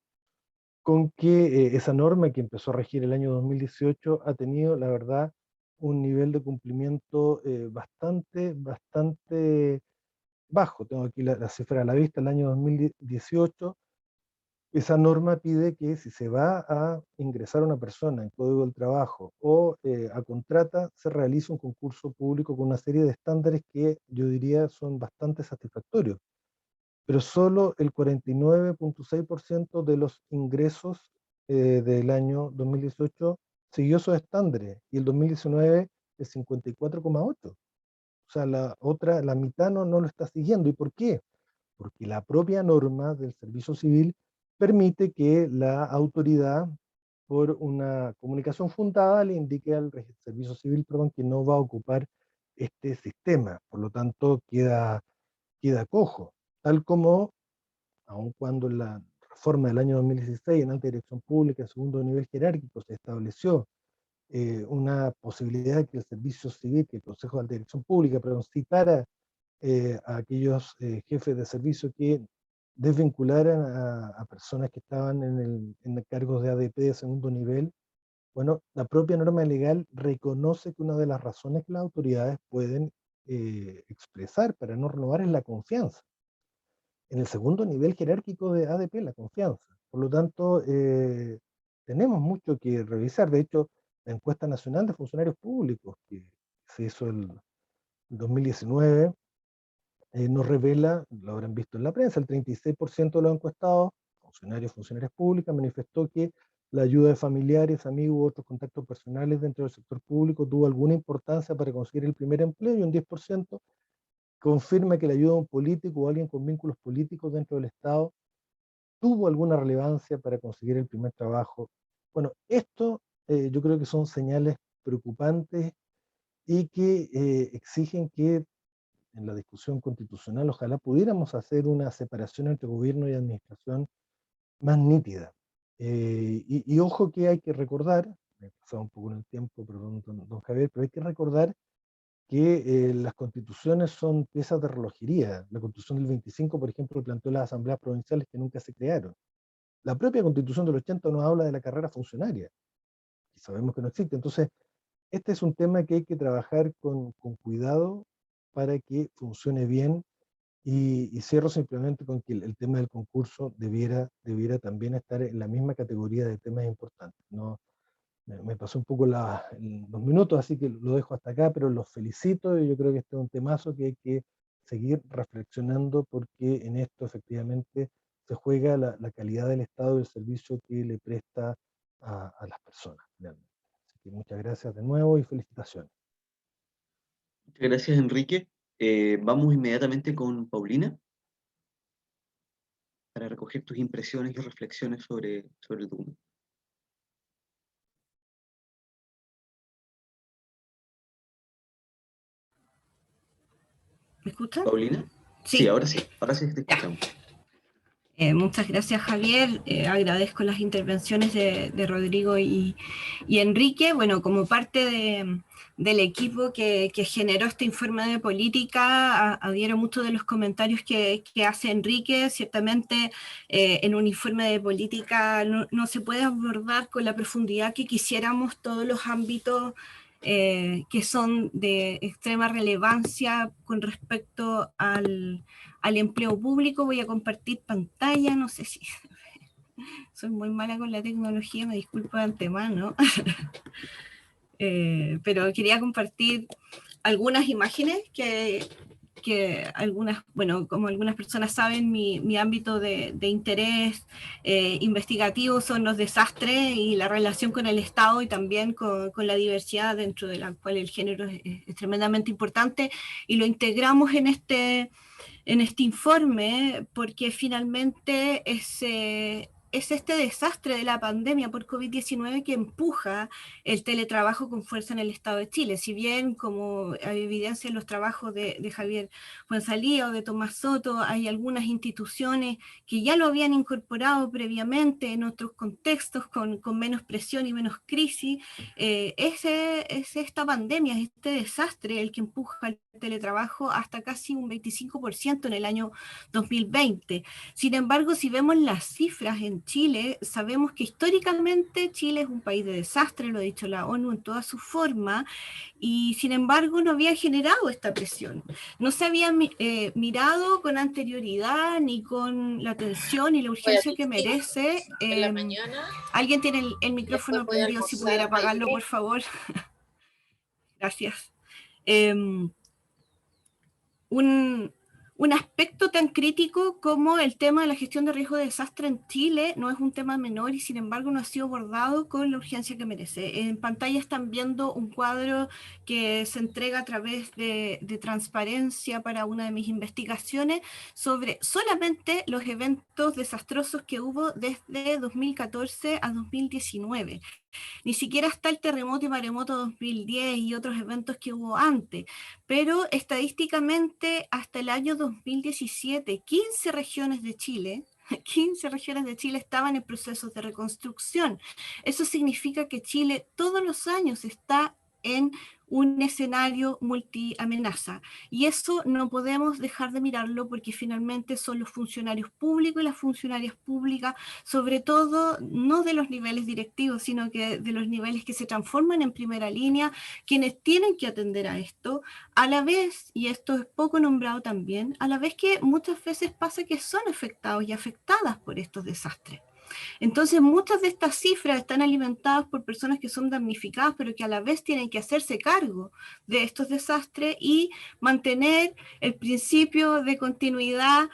con que esa norma que empezó a regir el año 2018 ha tenido, la verdad, un nivel de cumplimiento bastante bajo. Tengo aquí la cifra a la vista, el año 2018, esa norma pide que si se va a ingresar una persona en Código del Trabajo o a contrata, se realice un concurso público con una serie de estándares que yo diría son bastante satisfactorios, pero solo el 49.6% de los ingresos del año 2018 siguió esos estándares y el 2019 el 54,8%. O sea, la mitad no lo está siguiendo. ¿Y por qué? Porque la propia norma del servicio civil permite que la autoridad, por una comunicación fundada, le indique al servicio civil, perdón, que no va a ocupar este sistema. Por lo tanto, queda cojo. tal como, aun cuando en la reforma del año 2016 en alta dirección pública, en segundo nivel jerárquico, se estableció una posibilidad de que el servicio civil, que el Consejo de Alta Dirección Pública, perdón, citara a aquellos jefes de servicio que desvincularan a personas que estaban en cargos de ADP de segundo nivel. Bueno, la propia norma legal reconoce que una de las razones que las autoridades pueden expresar para no renovar es la confianza. En el segundo nivel jerárquico de ADP, la confianza. Por lo tanto, tenemos mucho que revisar. De hecho, la encuesta nacional de funcionarios públicos que se hizo el 2019 nos revela, lo habrán visto en la prensa, el 36% de los encuestados, funcionarias públicas, manifestó que la ayuda de familiares, amigos u otros contactos personales dentro del sector público tuvo alguna importancia para conseguir el primer empleo, y un 10% confirma que la ayuda de un político o alguien con vínculos políticos dentro del Estado tuvo alguna relevancia para conseguir el primer trabajo. Bueno, esto yo creo que son señales preocupantes y que exigen que en la discusión constitucional ojalá pudiéramos hacer una separación entre gobierno y administración más nítida. Y ojo que hay que recordar, me he pasado un poco en el tiempo, perdón, don Javier, pero hay que recordar que las constituciones son piezas de relojería. La constitución del 25, por ejemplo, planteó las asambleas provinciales que nunca se crearon. La propia constitución del 80 nos habla de la carrera funcionaria, y sabemos que no existe. Entonces, este es un tema que hay que trabajar con cuidado para que funcione bien, y cierro simplemente con que el tema del concurso debiera también estar en la misma categoría de temas importantes. No, me pasó un poco los minutos, así que lo dejo hasta acá, pero los felicito y yo creo que este es un temazo que hay que seguir reflexionando, porque en esto efectivamente se juega la calidad del Estado y el servicio que le presta a las personas, realmente. Así que muchas gracias de nuevo y felicitaciones. Muchas gracias, Enrique. Vamos inmediatamente con Paulina para recoger tus impresiones y reflexiones sobre el documento. ¿Me escuchan? ¿Paulina? Sí. Sí, ahora sí te escuchamos. Muchas gracias, Javier. Agradezco las intervenciones de Rodrigo y Enrique. Bueno, como parte del equipo que generó este informe de política, adhiero mucho de los comentarios que hace Enrique. Ciertamente, en un informe de política no se puede abordar con la profundidad que quisiéramos todos los ámbitos que son de extrema relevancia con respecto al empleo público. Voy a compartir pantalla, no sé si soy muy mala con la tecnología, me disculpo de antemano, pero quería compartir algunas imágenes que algunas, bueno, como algunas personas saben, mi ámbito de interés investigativo son los desastres y la relación con el Estado, y también con la diversidad, dentro de la cual el género es tremendamente importante, y lo integramos en este informe porque finalmente es este desastre de la pandemia por COVID-19 que empuja el teletrabajo con fuerza en el Estado de Chile. Si bien, como evidencia en los trabajos de Javier Fuenzalía o de Tomás Soto, hay algunas instituciones que ya lo habían incorporado previamente en otros contextos con menos presión y menos crisis, es esta pandemia, es este desastre el que empuja el teletrabajo hasta casi un 25% en el año 2020. Sin embargo, si vemos las cifras en Chile, sabemos que históricamente Chile es un país de desastre, lo ha dicho la ONU en toda su forma, y sin embargo no había generado esta presión. No se había mirado con anterioridad ni con la atención y la urgencia que merece. En la mañana. Alguien tiene el micrófono prendido, si pudiera apagarlo, por favor. Gracias. Un aspecto tan crítico como el tema de la gestión de riesgo de desastre en Chile no es un tema menor, y sin embargo no ha sido abordado con la urgencia que merece. En pantalla están viendo un cuadro que se entrega a través de Transparencia para una de mis investigaciones sobre solamente los eventos desastrosos que hubo desde 2014 a 2019. Ni siquiera está el terremoto y maremoto 2010 y otros eventos que hubo antes, pero estadísticamente hasta el año 2017, 15 regiones de Chile, 15 regiones de Chile estaban en procesos de reconstrucción. Eso significa que Chile todos los años está en un escenario multiamenaza. Y eso no podemos dejar de mirarlo porque finalmente son los funcionarios públicos y las funcionarias públicas, sobre todo no de los niveles directivos, sino que de los niveles que se transforman en primera línea, quienes tienen que atender a esto, a la vez, y esto es poco nombrado también, a la vez que muchas veces pasa que son afectados y afectadas por estos desastres. Entonces, muchas de estas cifras están alimentadas por personas que son damnificadas, pero que a la vez tienen que hacerse cargo de estos desastres y mantener el principio de continuidad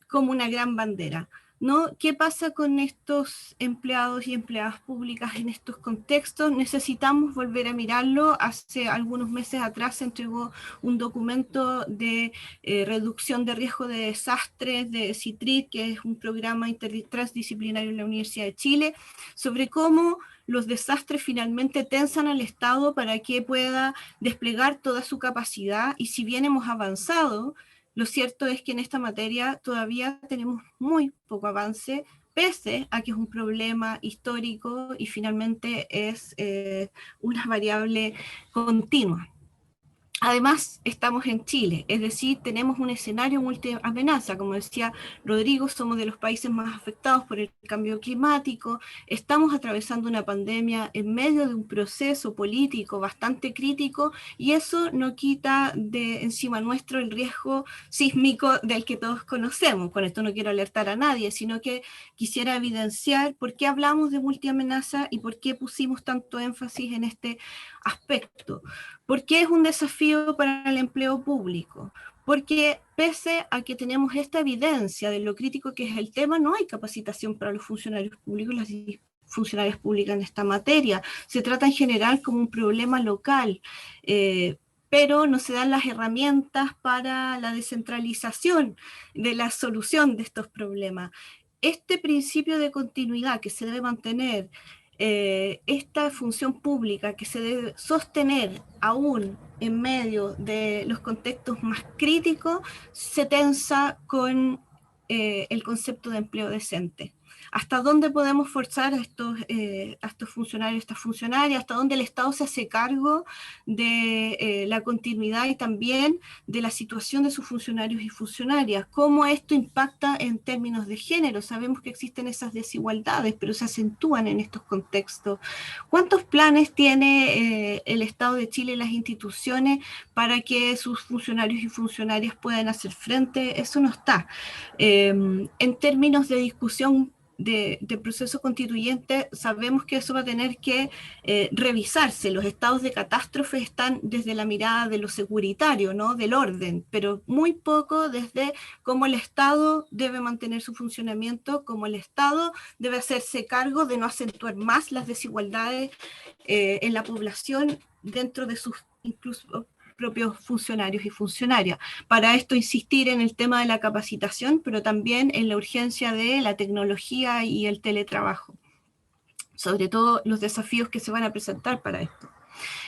como una gran bandera, ¿no? ¿Qué pasa con estos empleados y empleadas públicas en estos contextos? Necesitamos volver a mirarlo. Hace algunos meses atrás se entregó un documento de reducción de riesgo de desastres de CITRIT, que es un programa transdisciplinario en la Universidad de Chile, sobre cómo los desastres finalmente tensan al Estado para que pueda desplegar toda su capacidad, y si bien hemos avanzado, lo cierto es que en esta materia todavía tenemos muy poco avance, pese a que es un problema histórico y finalmente es una variable continua. Además, estamos en Chile, es decir, tenemos un escenario multiamenaza. Como decía Rodrigo, somos de los países más afectados por el cambio climático, estamos atravesando una pandemia en medio de un proceso político bastante crítico, y eso no quita de encima nuestro el riesgo sísmico del que todos conocemos. Con esto no quiero alertar a nadie, sino que quisiera evidenciar por qué hablamos de multiamenaza y por qué pusimos tanto énfasis en este aspecto. ¿Por qué es un desafío para el empleo público? Porque pese a que tenemos esta evidencia de lo crítico que es el tema, no hay capacitación para los funcionarios públicos, las funcionarias públicas en esta materia. Se trata en general como un problema local, pero no se dan las herramientas para la descentralización de la solución de estos problemas. Este principio de continuidad que se debe mantener, esta función pública que se debe sostener aún en medio de los contextos más críticos, se tensa con el concepto de empleo decente. ¿Hasta dónde podemos forzar a estos funcionarios, estas funcionarias? ¿Hasta dónde el Estado se hace cargo de la continuidad y también de la situación de sus funcionarios y funcionarias? ¿Cómo esto impacta en términos de género? Sabemos que existen esas desigualdades, pero se acentúan en estos contextos. ¿Cuántos planes tiene el Estado de Chile y las instituciones para que sus funcionarios y funcionarias puedan hacer frente? Eso no está. En términos de discusión de proceso constituyente, sabemos que eso va a tener que revisarse. Los estados de catástrofe están desde la mirada de lo securitario, ¿no? Del orden, pero muy poco desde cómo el Estado debe mantener su funcionamiento, cómo el Estado debe hacerse cargo de no acentuar más las desigualdades en la población dentro de sus incluso propios funcionarios y funcionarias. Para esto insistir en el tema de la capacitación, pero también en la urgencia de la tecnología y el teletrabajo, sobre todo los desafíos que se van a presentar para esto.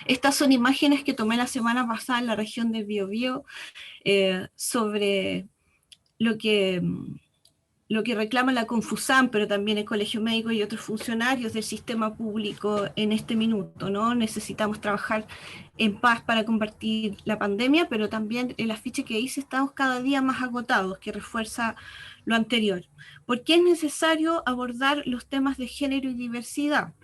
Estas son imágenes que tomé la semana pasada en la región de Biobío sobre lo que reclama la Confusam, pero también el Colegio Médico y otros funcionarios del sistema público en este minuto, ¿no? Necesitamos trabajar en paz para combatir la pandemia, pero también el afiche que hice, estamos cada día más agotados, que refuerza lo anterior. ¿Por qué es necesario abordar los temas de género y diversidad?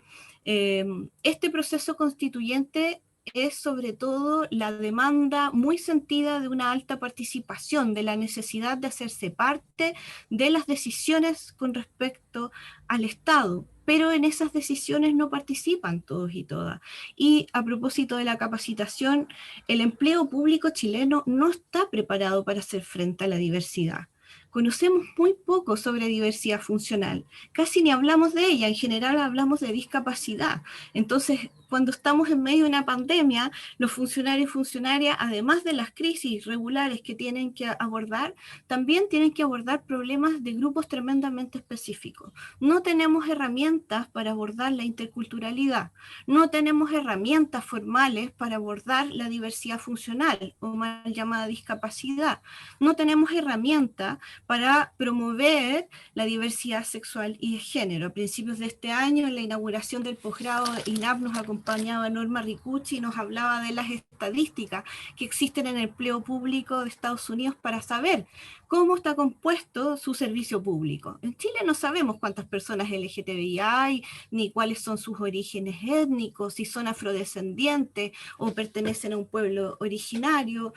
Este proceso constituyente es sobre todo la demanda muy sentida de una alta participación, de la necesidad de hacerse parte de las decisiones con respecto al Estado, pero en esas decisiones no participan todos y todas. Y a propósito de la capacitación, el empleo público chileno no está preparado para hacer frente a la diversidad. Conocemos muy poco sobre diversidad funcional, casi ni hablamos de ella, en general hablamos de discapacidad. Entonces, cuando estamos en medio de una pandemia, los funcionarios y funcionarias, además de las crisis regulares que tienen que abordar, también tienen que abordar problemas de grupos tremendamente específicos. No tenemos herramientas para abordar la interculturalidad, no tenemos herramientas formales para abordar la diversidad funcional o mal llamada discapacidad, no tenemos herramientas para promover la diversidad sexual y de género. A principios de este año, en la inauguración del posgrado INAP, nos acompañaba Norma Ricucci y nos hablaba de las estadísticas que existen en el empleo público de Estados Unidos para saber cómo está compuesto su servicio público. En Chile no sabemos cuántas personas LGTBI hay, ni cuáles son sus orígenes étnicos, si son afrodescendientes o pertenecen a un pueblo originario.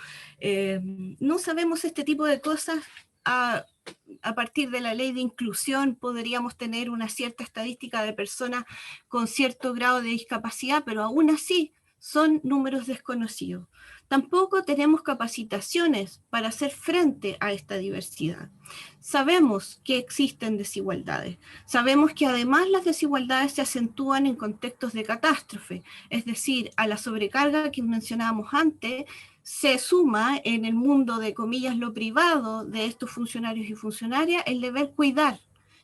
No sabemos este tipo de cosas. A partir de la ley de inclusión podríamos tener una cierta estadística de personas con cierto grado de discapacidad, pero aún así son números desconocidos. Tampoco tenemos capacitaciones para hacer frente a esta diversidad. Sabemos que existen desigualdades. Sabemos que además las desigualdades se acentúan en contextos de catástrofe, es decir, a la sobrecarga que mencionábamos antes, se suma en el mundo de comillas lo privado de estos funcionarios y funcionarias el deber cuidar,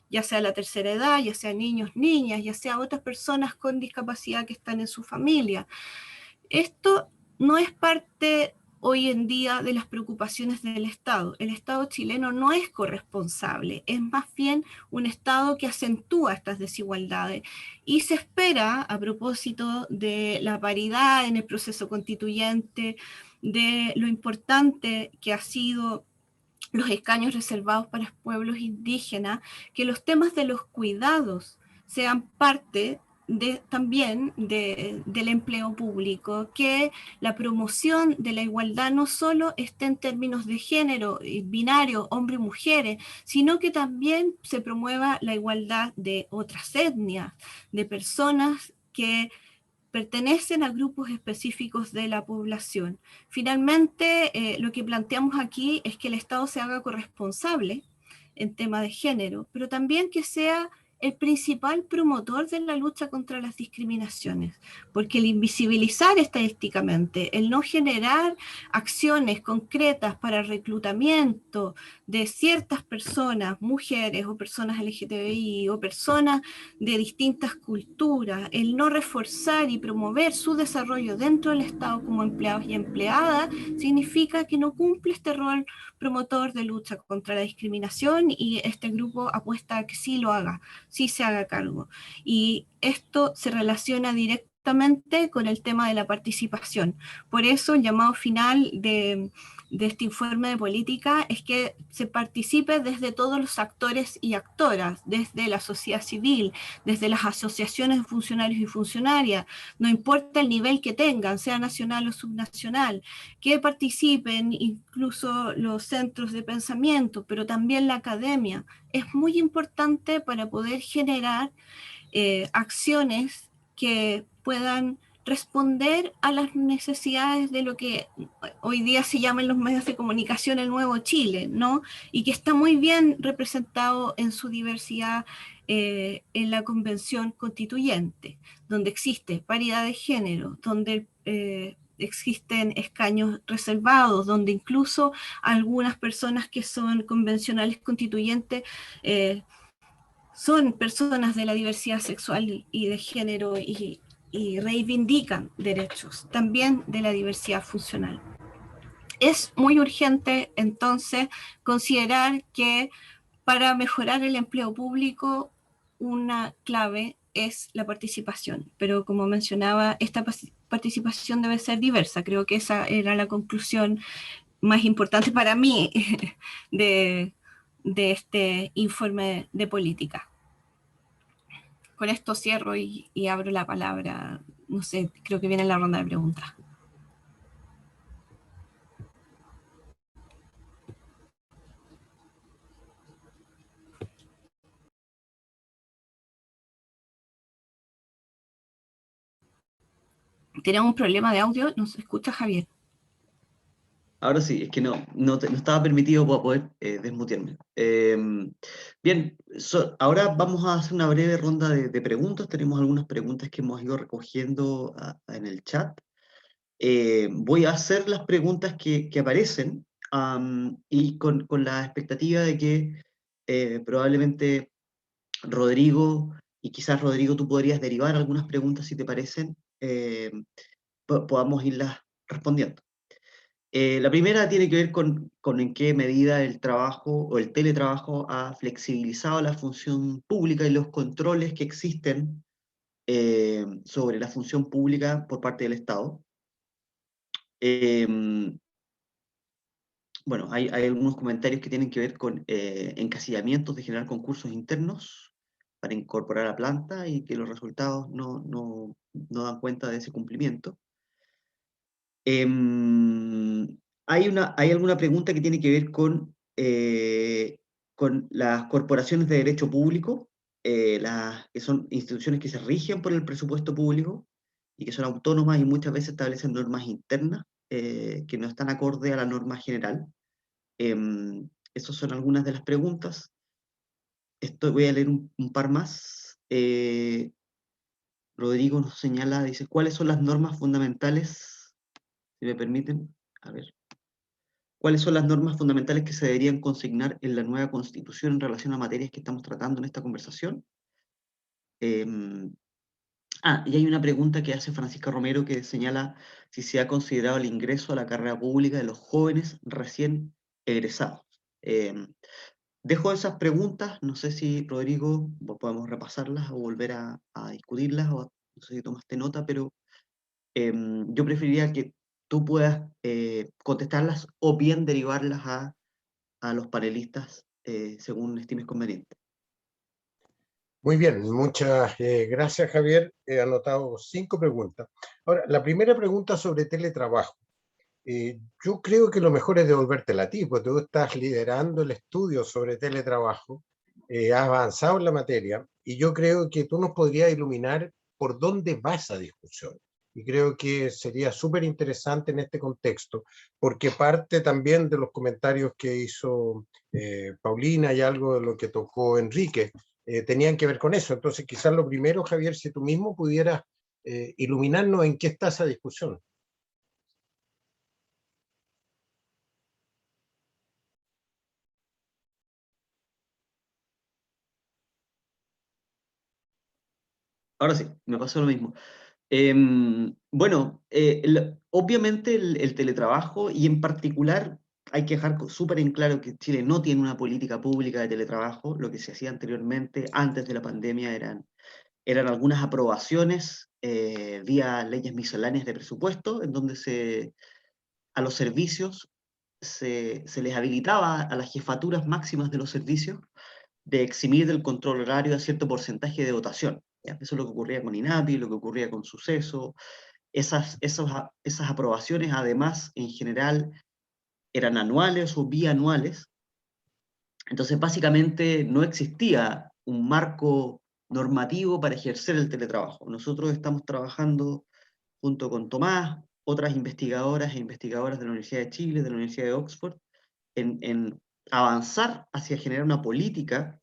ya sea la tercera edad, ya sea niños, niñas, ya sea otras personas con discapacidad que están en su familia. Esto no es parte hoy en día de las preocupaciones del Estado. El Estado chileno no es corresponsable, es más bien un Estado que acentúa estas desigualdades y se espera, a propósito de la paridad en el proceso constituyente, de lo importante que ha sido los escaños reservados para pueblos indígenas, que los temas de los cuidados sean parte también del empleo público, que la promoción de la igualdad no solo esté en términos de género, binario, hombre y mujeres, sino que también se promueva la igualdad de otras etnias, de personas que pertenecen a grupos específicos de la población. Finalmente, lo que planteamos aquí es que el Estado se haga corresponsable en tema de género, pero también que sea el principal promotor de la lucha contra las discriminaciones, porque el invisibilizar estadísticamente, el no generar acciones concretas para el reclutamiento de ciertas personas, mujeres o personas LGTBI o personas de distintas culturas, el no reforzar y promover su desarrollo dentro del Estado como empleados y empleadas, significa que no cumple este rol promotor de lucha contra la discriminación, y este grupo apuesta a que sí lo haga, sí se haga cargo. Y esto se relaciona directamente con el tema de la participación. Por eso el llamado final de este informe de política es que se participe desde todos los actores y actoras, desde la sociedad civil, desde las asociaciones de funcionarios y funcionarias, no importa el nivel que tengan, sea nacional o subnacional, que participen incluso los centros de pensamiento, pero también la academia. Es muy importante para poder generar acciones que puedan responder a las necesidades de lo que hoy día se llaman los medios de comunicación el nuevo Chile, ¿no? Y que está muy bien representado en su diversidad en la Convención Constituyente, donde existe paridad de género, donde existen escaños reservados, donde incluso algunas personas que son convencionales constituyentes son personas de la diversidad sexual y de género y reivindican derechos también de la diversidad funcional. Es muy urgente entonces considerar que para mejorar el empleo público una clave es la participación, pero como mencionaba, esta participación debe ser diversa. Creo que esa era la conclusión más importante para mí de este informe de política. Con esto cierro y abro la palabra. No sé, creo que viene la ronda de preguntas. Tenemos un problema de audio, ¿nos escucha Javier? Ahora sí, es que no estaba permitido para poder desmutearme. Bien, ahora vamos a hacer una breve ronda de preguntas. Tenemos algunas preguntas que hemos ido recogiendo en el chat. Voy a hacer las preguntas que aparecen y con la expectativa de que probablemente Rodrigo, y quizás Rodrigo tú podrías derivar algunas preguntas si te parecen, podamos irlas respondiendo. La primera tiene que ver con en qué medida el trabajo o el teletrabajo ha flexibilizado la función pública y los controles que existen sobre la función pública por parte del Estado. Bueno, hay algunos comentarios que tienen que ver con encasillamientos de generar concursos internos para incorporar a planta y que los resultados no dan cuenta de ese cumplimiento. Hay alguna pregunta que tiene que ver con las corporaciones de derecho público, que son instituciones que se rigen por el presupuesto público y que son autónomas y muchas veces establecen normas internas que no están acorde a la norma general. Esas son algunas de las preguntas. Voy a leer un par más. Rodrigo nos señala, dice, ¿cuáles son las normas fundamentales? Si me permiten, a ver. ¿Cuáles son las normas fundamentales que se deberían consignar en la nueva Constitución en relación a materias que estamos tratando en esta conversación? Y hay una pregunta que hace Francisca Romero que señala si se ha considerado el ingreso a la carrera pública de los jóvenes recién egresados. Dejo esas preguntas, no sé si Rodrigo podemos repasarlas o volver a discutirlas, o no sé si tomaste nota, pero yo preferiría que tú puedas contestarlas o bien derivarlas a los panelistas según estimes conveniente. Muy bien, muchas gracias, Javier. He anotado 5 preguntas. Ahora, la primera pregunta sobre teletrabajo. Yo creo que lo mejor es devolvértela a ti, porque tú estás liderando el estudio sobre teletrabajo, has avanzado en la materia, y yo creo que tú nos podrías iluminar por dónde va esa discusión. Y creo que sería súper interesante en este contexto, porque parte también de los comentarios que hizo Paulina y algo de lo que tocó Enrique, tenían que ver con eso. Entonces, quizás lo primero, Javier, si tú mismo pudieras iluminarnos en qué está esa discusión. Ahora sí, me pasó lo mismo. Bueno, obviamente el teletrabajo, y en particular hay que dejar súper en claro que Chile no tiene una política pública de teletrabajo. Lo que se hacía anteriormente, antes de la pandemia, eran algunas aprobaciones vía leyes misceláneas de presupuesto, en donde a los servicios se les habilitaba a las jefaturas máximas de los servicios de eximir del control horario a cierto porcentaje de dotación. ¿Ya? Eso es lo que ocurría con INAPI, lo que ocurría con Suceso. Esas aprobaciones, además, en general, eran anuales o bianuales. Entonces, básicamente, no existía un marco normativo para ejercer el teletrabajo. Nosotros estamos trabajando junto con Tomás, otras investigadoras e investigadoras de la Universidad de Chile, de la Universidad de Oxford, en avanzar hacia generar una política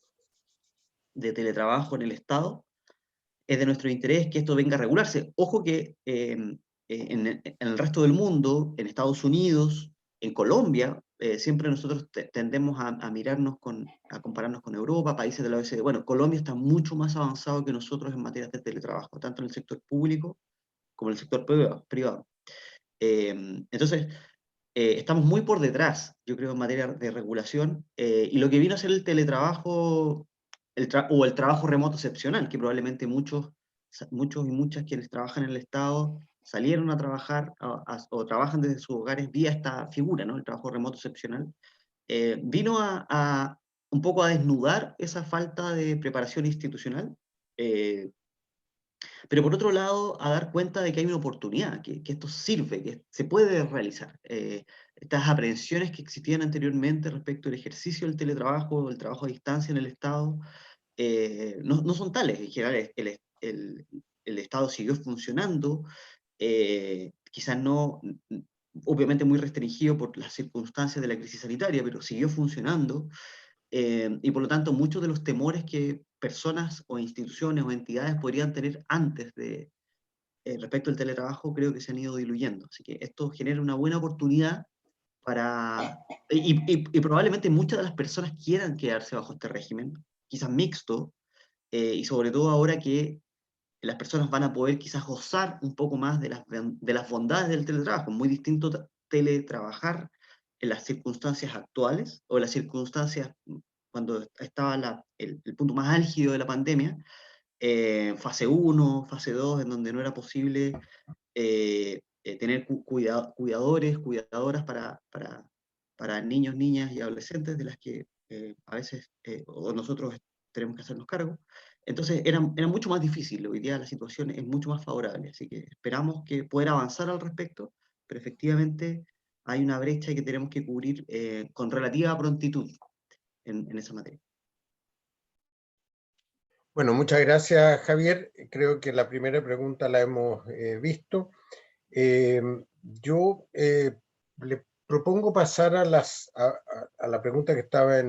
de teletrabajo en el Estado. Es de nuestro interés que esto venga a regularse. Ojo que en el resto del mundo, en Estados Unidos, en Colombia, siempre nosotros tendemos a mirarnos a compararnos con Europa, países de la OECD. Bueno, Colombia está mucho más avanzado que nosotros en materia de teletrabajo, tanto en el sector público como en el sector privado. Entonces, estamos muy por detrás, yo creo, en materia de regulación, y lo que vino a ser el teletrabajo, o el trabajo remoto excepcional, que probablemente muchos y muchas quienes trabajan en el Estado salieron a trabajar o trabajan desde sus hogares vía esta figura, ¿no? El trabajo remoto excepcional, vino a un poco a desnudar esa falta de preparación institucional, pero por otro lado, a dar cuenta de que hay una oportunidad, que esto sirve, que se puede realizar. Estas aprehensiones que existían anteriormente respecto al ejercicio del teletrabajo, el trabajo a distancia en el Estado, no son tales. En general, el Estado siguió funcionando, quizás no obviamente muy restringido por las circunstancias de la crisis sanitaria, pero siguió funcionando, y por lo tanto muchos de los temores que personas o instituciones o entidades podrían tener antes de, respecto al teletrabajo, creo que se han ido diluyendo. Así que esto genera una buena oportunidad para... Y probablemente muchas de las personas quieran quedarse bajo este régimen, quizás mixto, y sobre todo ahora que las personas van a poder quizás gozar un poco más de las bondades del teletrabajo. Muy distinto teletrabajar en las circunstancias actuales o en las circunstancias cuando estaba el punto más álgido de la pandemia, fase 1, fase 2, en donde no era posible tener cuidadores, cuidadoras para niños, niñas y adolescentes, de las que a veces o nosotros tenemos que hacernos cargo. Entonces era mucho más difícil. Hoy día la situación es mucho más favorable, así que esperamos que poder avanzar al respecto, pero efectivamente hay una brecha que tenemos que cubrir con relativa prontitud en esa materia. Bueno, muchas gracias, Javier. Creo que la primera pregunta la hemos visto. Yo le propongo pasar a la pregunta que estaba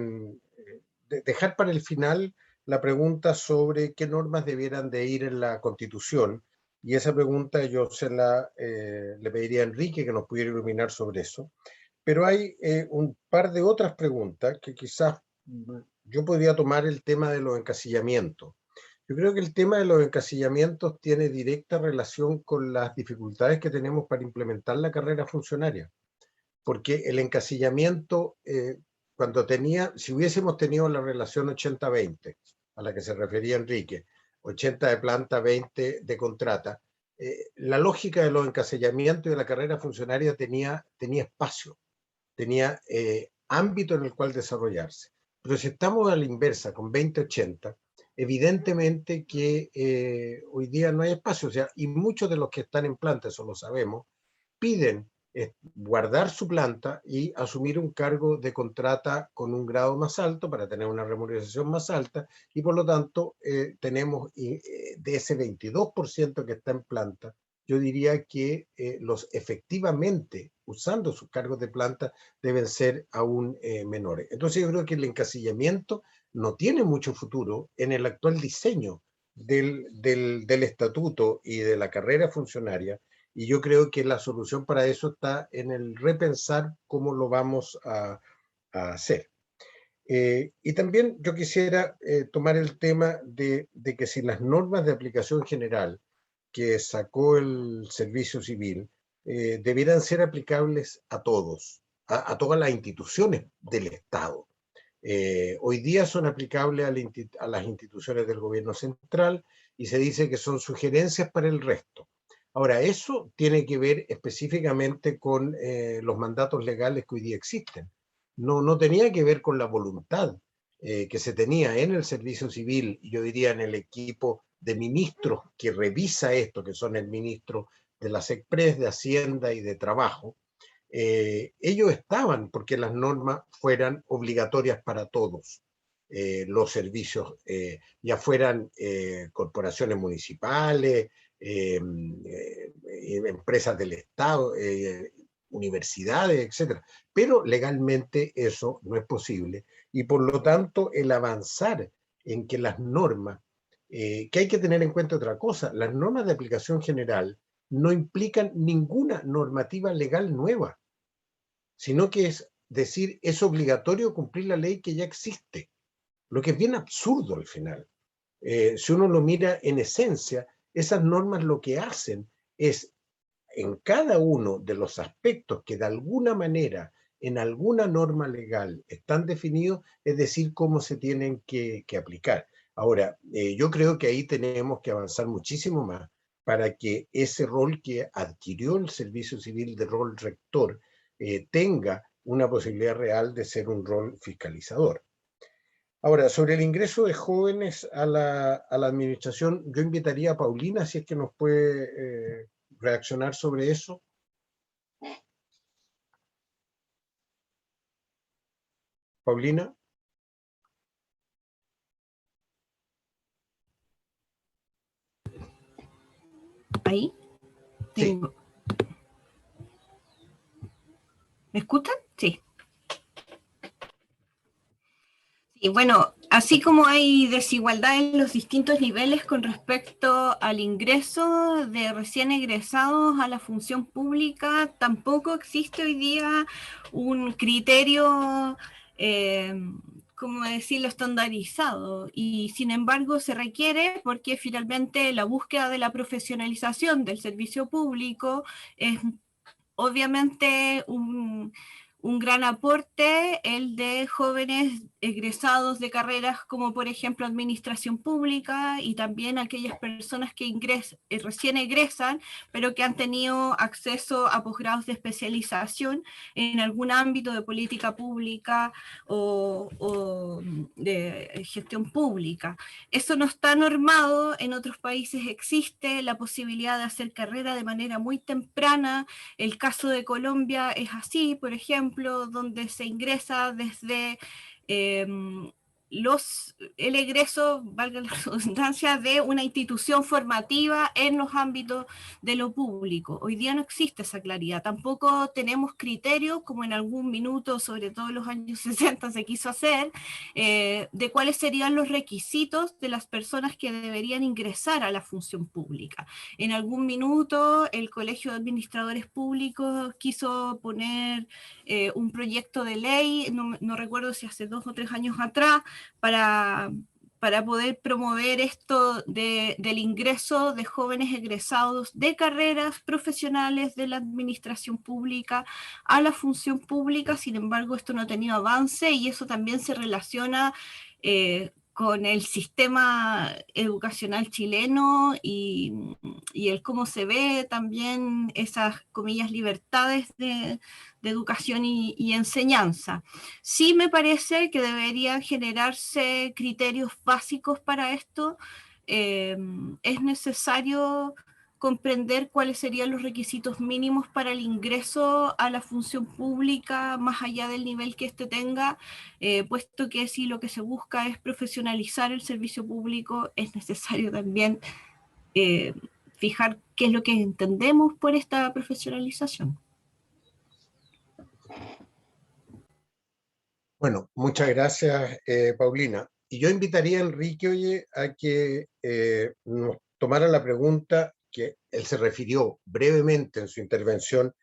dejar para el final la pregunta sobre qué normas debieran de ir en la Constitución. Y esa pregunta yo le pediría a Enrique que nos pudiera iluminar sobre eso. Pero hay un par de otras preguntas que quizás yo podría tomar el tema de los encasillamientos. Yo creo que el tema de los encasillamientos tiene directa relación con las dificultades que tenemos para implementar la carrera funcionaria, porque el encasillamiento, si hubiésemos tenido la relación 80-20, a la que se refería Enrique, 80 de planta, 20 de contrata, la lógica de los encasillamientos y de la carrera funcionaria tenía espacio, tenía ámbito en el cual desarrollarse. Pero si estamos a la inversa, con 20-80, evidentemente que hoy día no hay espacio, o sea, y muchos de los que están en planta, eso lo sabemos, piden guardar su planta y asumir un cargo de contrata con un grado más alto para tener una remuneración más alta, y por lo tanto tenemos de ese 22% que está en planta, yo diría que los efectivamente usando sus cargos de planta deben ser aún menores. Entonces yo creo que el encasillamiento no tiene mucho futuro en el actual diseño del estatuto y de la carrera funcionaria, y yo creo que la solución para eso está en el repensar cómo lo vamos a hacer. Y también yo quisiera tomar el tema de que si las normas de aplicación general que sacó el Servicio Civil debieran ser aplicables a todos, a todas las instituciones del Estado. Hoy día son aplicables a las instituciones del gobierno central y se dice que son sugerencias para el resto. Ahora, eso tiene que ver específicamente con los mandatos legales que hoy día existen. No tenía que ver con la voluntad que se tenía en el Servicio Civil, y yo diría en el equipo de ministros que revisa esto, que son el ministro de la SECPRES, de Hacienda y de Trabajo. Ellos estaban porque las normas fueran obligatorias para todos. Los servicios, ya fueran corporaciones municipales, empresas del Estado, universidades, etcétera. Pero legalmente eso no es posible, y por lo tanto el avanzar en que las normas, que hay que tener en cuenta otra cosa, las normas de aplicación general no implican ninguna normativa legal nueva, sino que es decir, es obligatorio cumplir la ley que ya existe, lo que es bien absurdo al final. Si uno lo mira en esencia, esas normas lo que hacen es, en cada uno de los aspectos que de alguna manera en alguna norma legal están definidos, es decir, cómo se tienen que aplicar. Ahora, yo creo que ahí tenemos que avanzar muchísimo más para que ese rol que adquirió el Servicio Civil de rol rector tenga una posibilidad real de ser un rol fiscalizador. Ahora, sobre el ingreso de jóvenes a la administración, yo invitaría a Paulina, si es que nos puede reaccionar sobre eso. Paulina. Ahí tengo. ¿Me escuchan? Sí. Y bueno, así como hay desigualdad en los distintos niveles con respecto al ingreso de recién egresados a la función pública, tampoco existe hoy día un criterio, como decirlo, estandarizado. Y sin embargo se requiere porque finalmente la búsqueda de la profesionalización del servicio público es obviamente un gran aporte el de jóvenes egresados de carreras como por ejemplo administración pública y también aquellas personas que recién egresan pero que han tenido acceso a posgrados de especialización en algún ámbito de política pública o de gestión pública. Eso no está normado, en otros países existe la posibilidad de hacer carrera de manera muy temprana. El caso de Colombia es así, por ejemplo, donde se ingresa desde eh, el egreso, valga la redundancia, de una institución formativa en los ámbitos de lo público. Hoy día no existe esa claridad, tampoco tenemos criterios, como en algún minuto, sobre todo en los años 60 se quiso hacer, de cuáles serían los requisitos de las personas que deberían ingresar a la función pública. En algún minuto el Colegio de Administradores Públicos quiso poner un proyecto de ley, no recuerdo si hace 2 o 3 años atrás, para, para poder promover esto del ingreso de jóvenes egresados de carreras profesionales de la administración pública a la función pública. Sin embargo, esto no ha tenido avance y eso también se relaciona con el sistema educacional chileno y el cómo se ve también esas, comillas, libertades de educación y enseñanza. Sí me parece que deberían generarse criterios básicos para esto. Es necesario comprender cuáles serían los requisitos mínimos para el ingreso a la función pública, más allá del nivel que éste tenga, puesto que si lo que se busca es profesionalizar el servicio público, es necesario también eh, fijar qué es lo que entendemos por esta profesionalización. Bueno, muchas gracias, Paulina. Y yo invitaría a Enrique, oye, a que nos tomara la pregunta que él se refirió brevemente en su intervención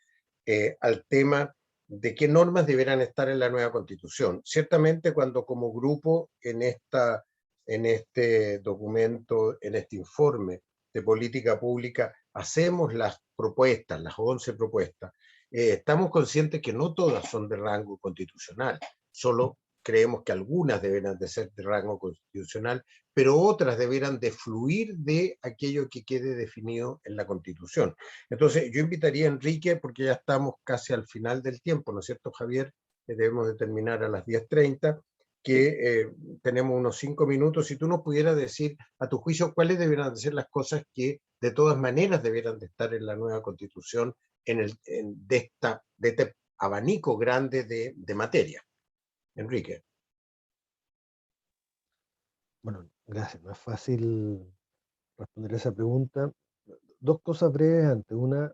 al tema de qué normas deberán estar en la nueva Constitución. Ciertamente cuando como grupo en este documento, en este informe de política pública, hacemos las propuestas, las 11 propuestas, estamos conscientes que no todas son de rango constitucional, solo creemos que algunas deberán de ser de rango constitucional, pero otras deberán de fluir de aquello que quede definido en la Constitución. Entonces, yo invitaría a Enrique, porque ya estamos casi al final del tiempo, ¿no es cierto, Javier? Debemos de terminar a las 10:30, que tenemos unos 5 minutos. Si tú nos pudieras decir, a tu juicio, cuáles deberían de ser las cosas que de todas maneras deberían de estar en la nueva Constitución de este abanico grande de materia. Enrique. Bueno, gracias. No es fácil responder esa pregunta. Dos cosas breves antes. Una,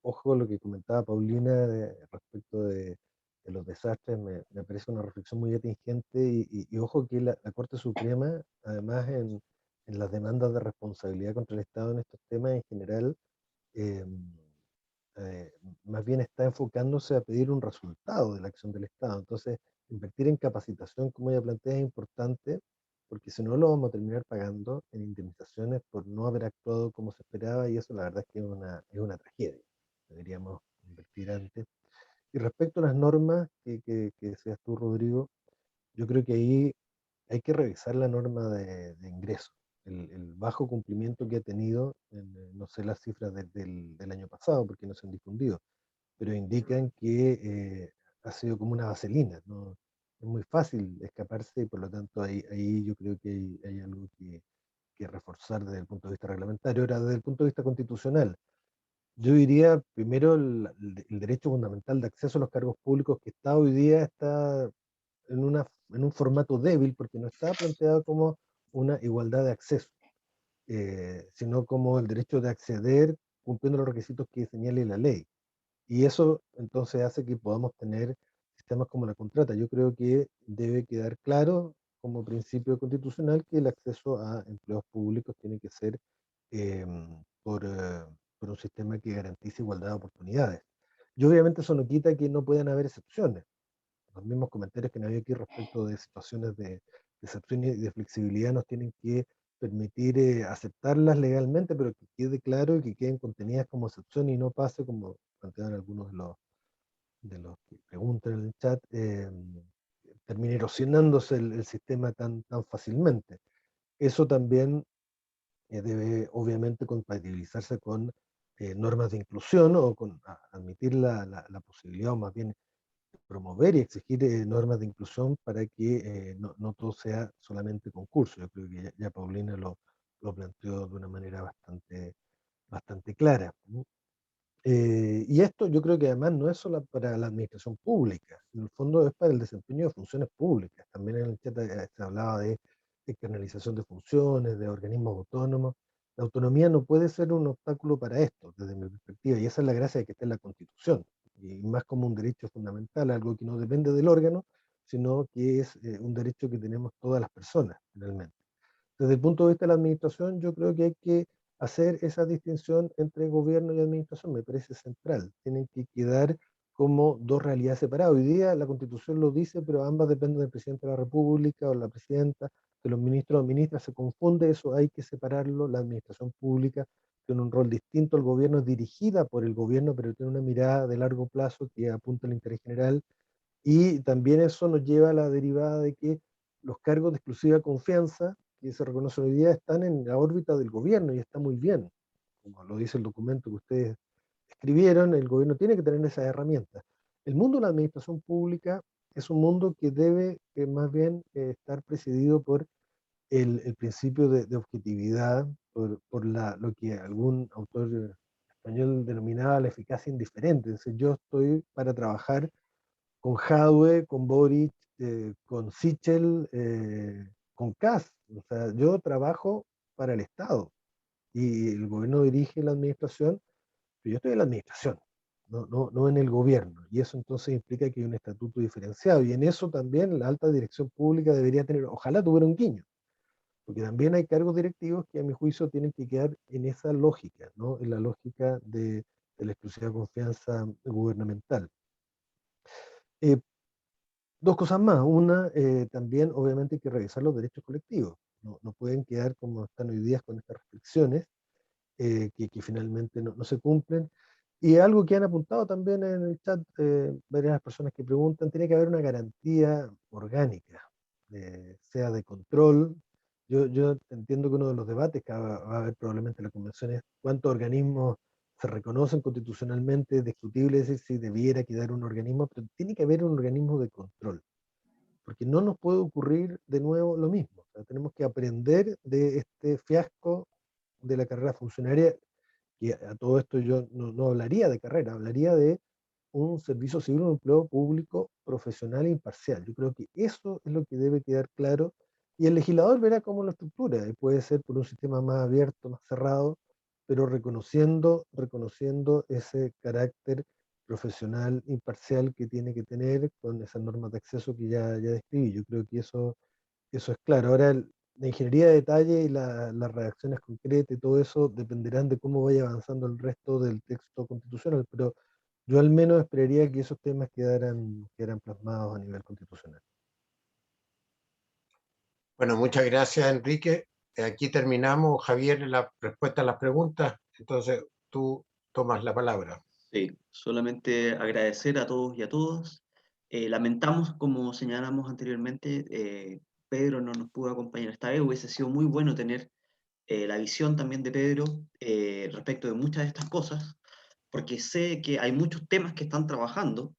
ojo lo que comentaba Paulina respecto de los desastres, me parece una reflexión muy atingente y ojo que la Corte Suprema, además en las demandas de responsabilidad contra el Estado en estos temas en general, eh, eh, más bien está enfocándose a pedir un resultado de la acción del Estado. Entonces, invertir en capacitación, como ella plantea, es importante, porque si no lo vamos a terminar pagando en indemnizaciones por no haber actuado como se esperaba, y eso la verdad es que es una tragedia. Deberíamos invertir antes. Y respecto a las normas que decías tú, Rodrigo, yo creo que ahí hay que revisar la norma de ingreso. El bajo cumplimiento que ha tenido, no sé las cifras del año pasado porque no se han difundido, pero indican que ha sido como una vaselina, ¿no? Es muy fácil escaparse y por lo tanto ahí yo creo que hay algo que reforzar desde el punto de vista reglamentario. Ahora, desde el punto de vista constitucional, yo diría primero el derecho fundamental de acceso a los cargos públicos que está hoy día está en un formato débil porque no está planteado como una igualdad de acceso, sino como el derecho de acceder cumpliendo los requisitos que señale la ley. Y eso entonces hace que podamos tener sistemas como la contrata. Yo creo que debe quedar claro como principio constitucional que el acceso a empleos públicos tiene que ser eh, por, eh, por un sistema que garantice igualdad de oportunidades. Y obviamente eso no quita que no puedan haber excepciones. Los mismos comentarios que no había aquí respecto de situaciones de excepción y de flexibilidad nos tienen que permitir aceptarlas legalmente, pero que quede claro y que queden contenidas como excepción y no pase como plantean algunos de los que preguntan en el chat, termine erosionándose el sistema tan fácilmente. Eso también debe obviamente compatibilizarse con normas de inclusión o con admitir la posibilidad, o más bien promover y exigir normas de inclusión para que no todo sea solamente concurso. Yo creo que ya Paulina lo planteó de una manera bastante clara, ¿no? Y esto yo creo que además no es solo para la administración pública, en el fondo es para el desempeño de funciones públicas. También en el chat se hablaba de externalización de funciones, de organismos autónomos. La autonomía no puede ser un obstáculo para esto, desde mi perspectiva, y esa es la gracia de que esté en la Constitución, y más como un derecho fundamental, algo que no depende del órgano, sino que es un derecho que tenemos todas las personas, finalmente. Desde el punto de vista de la administración, yo creo que hay que hacer esa distinción entre gobierno y administración, me parece central. Tienen que quedar como dos realidades separadas. Hoy día la Constitución lo dice, pero ambas dependen del presidente de la República o la presidenta, que los ministros o ministras se confunde, eso hay que separarlo. La administración pública tiene un rol distinto, el gobierno es dirigida por el gobierno, pero tiene una mirada de largo plazo que apunta al interés general, y también eso nos lleva a la derivada de que los cargos de exclusiva confianza que se reconocen hoy día están en la órbita del gobierno y está muy bien. Como lo dice el documento que ustedes escribieron, el gobierno tiene que tener esas herramientas. El mundo de la administración pública es un mundo que debe más bien estar presidido por el principio de objetividad, por lo que algún autor español denominaba la eficacia indiferente. Es decir, yo estoy para trabajar con Jadwe, con Boric, con Sichel, con Kass. O sea, yo trabajo para el Estado y el gobierno dirige la administración, pero yo estoy en la administración, no en el gobierno. Y eso entonces implica que hay un estatuto diferenciado. Y en eso también la alta dirección pública debería tener, ojalá tuviera un guiño, porque también hay cargos directivos que a mi juicio tienen que quedar en esa lógica, ¿no? En la lógica de la exclusiva confianza gubernamental. Eh, Dos cosas más. Una, también obviamente hay que revisar los derechos colectivos. No pueden quedar como están hoy día con estas restricciones que finalmente no se cumplen. Y algo que han apuntado también en el chat varias personas que preguntan, tiene que haber una garantía orgánica, sea de control. Yo entiendo que uno de los debates que va a haber probablemente en la convención es cuántos organismos se reconocen constitucionalmente, es discutible decir si debiera quedar un organismo, pero tiene que haber un organismo de control, porque no nos puede ocurrir de nuevo lo mismo. O sea, tenemos que aprender de este fiasco de la carrera funcionaria, que a todo esto yo no hablaría de carrera, hablaría de un servicio civil, un empleo público profesional e imparcial. Yo creo que eso es lo que debe quedar claro, y el legislador verá cómo lo estructura, y puede ser por un sistema más abierto, más cerrado, pero reconociendo ese carácter profesional imparcial que tiene que tener con esas normas de acceso que ya describí. Yo creo que eso es claro. Ahora, la ingeniería de detalle y las redacciones concretas y todo eso dependerán de cómo vaya avanzando el resto del texto constitucional, pero yo al menos esperaría que esos temas quedaran plasmados a nivel constitucional. Bueno, muchas gracias, Enrique. Aquí terminamos, Javier, la respuesta a las preguntas. Entonces, tú tomas la palabra. Sí, solamente agradecer a todos y a todas. Lamentamos, como señalamos anteriormente, Pedro no nos pudo acompañar esta vez. Hubiese sido muy bueno tener la visión también de Pedro respecto de muchas de estas cosas, porque sé que hay muchos temas que están trabajando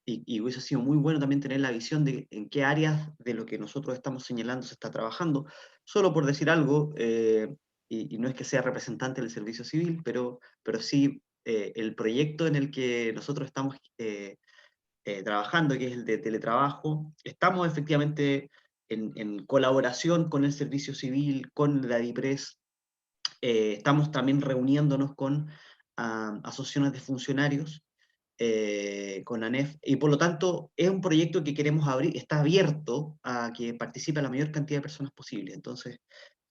y hubiese sido muy bueno también tener la visión de en qué áreas de lo que nosotros estamos señalando se está trabajando. Solo por decir algo, y no es que sea representante del servicio civil, pero sí el proyecto en el que nosotros estamos trabajando, que es el de teletrabajo, estamos efectivamente en colaboración con el servicio civil, con la DIPRES, estamos también reuniéndonos con asociaciones de funcionarios con ANEF, y por lo tanto es un proyecto que queremos abrir, está abierto a que participe la mayor cantidad de personas posible. Entonces,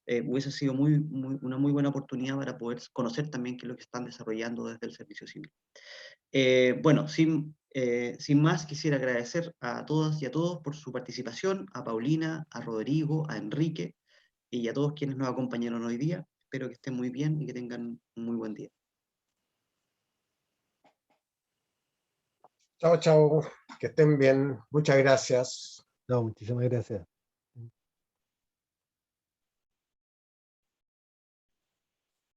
hubiese sido una muy buena oportunidad para poder conocer también qué es lo que están desarrollando desde el servicio civil. Bueno, sin más, quisiera agradecer a todas y a todos por su participación, a Paulina, a Rodrigo, a Enrique y a todos quienes nos acompañaron hoy día. Espero que estén muy bien y que tengan un muy buen día. Chao, chao, que estén bien. Muchas gracias. No, muchísimas gracias.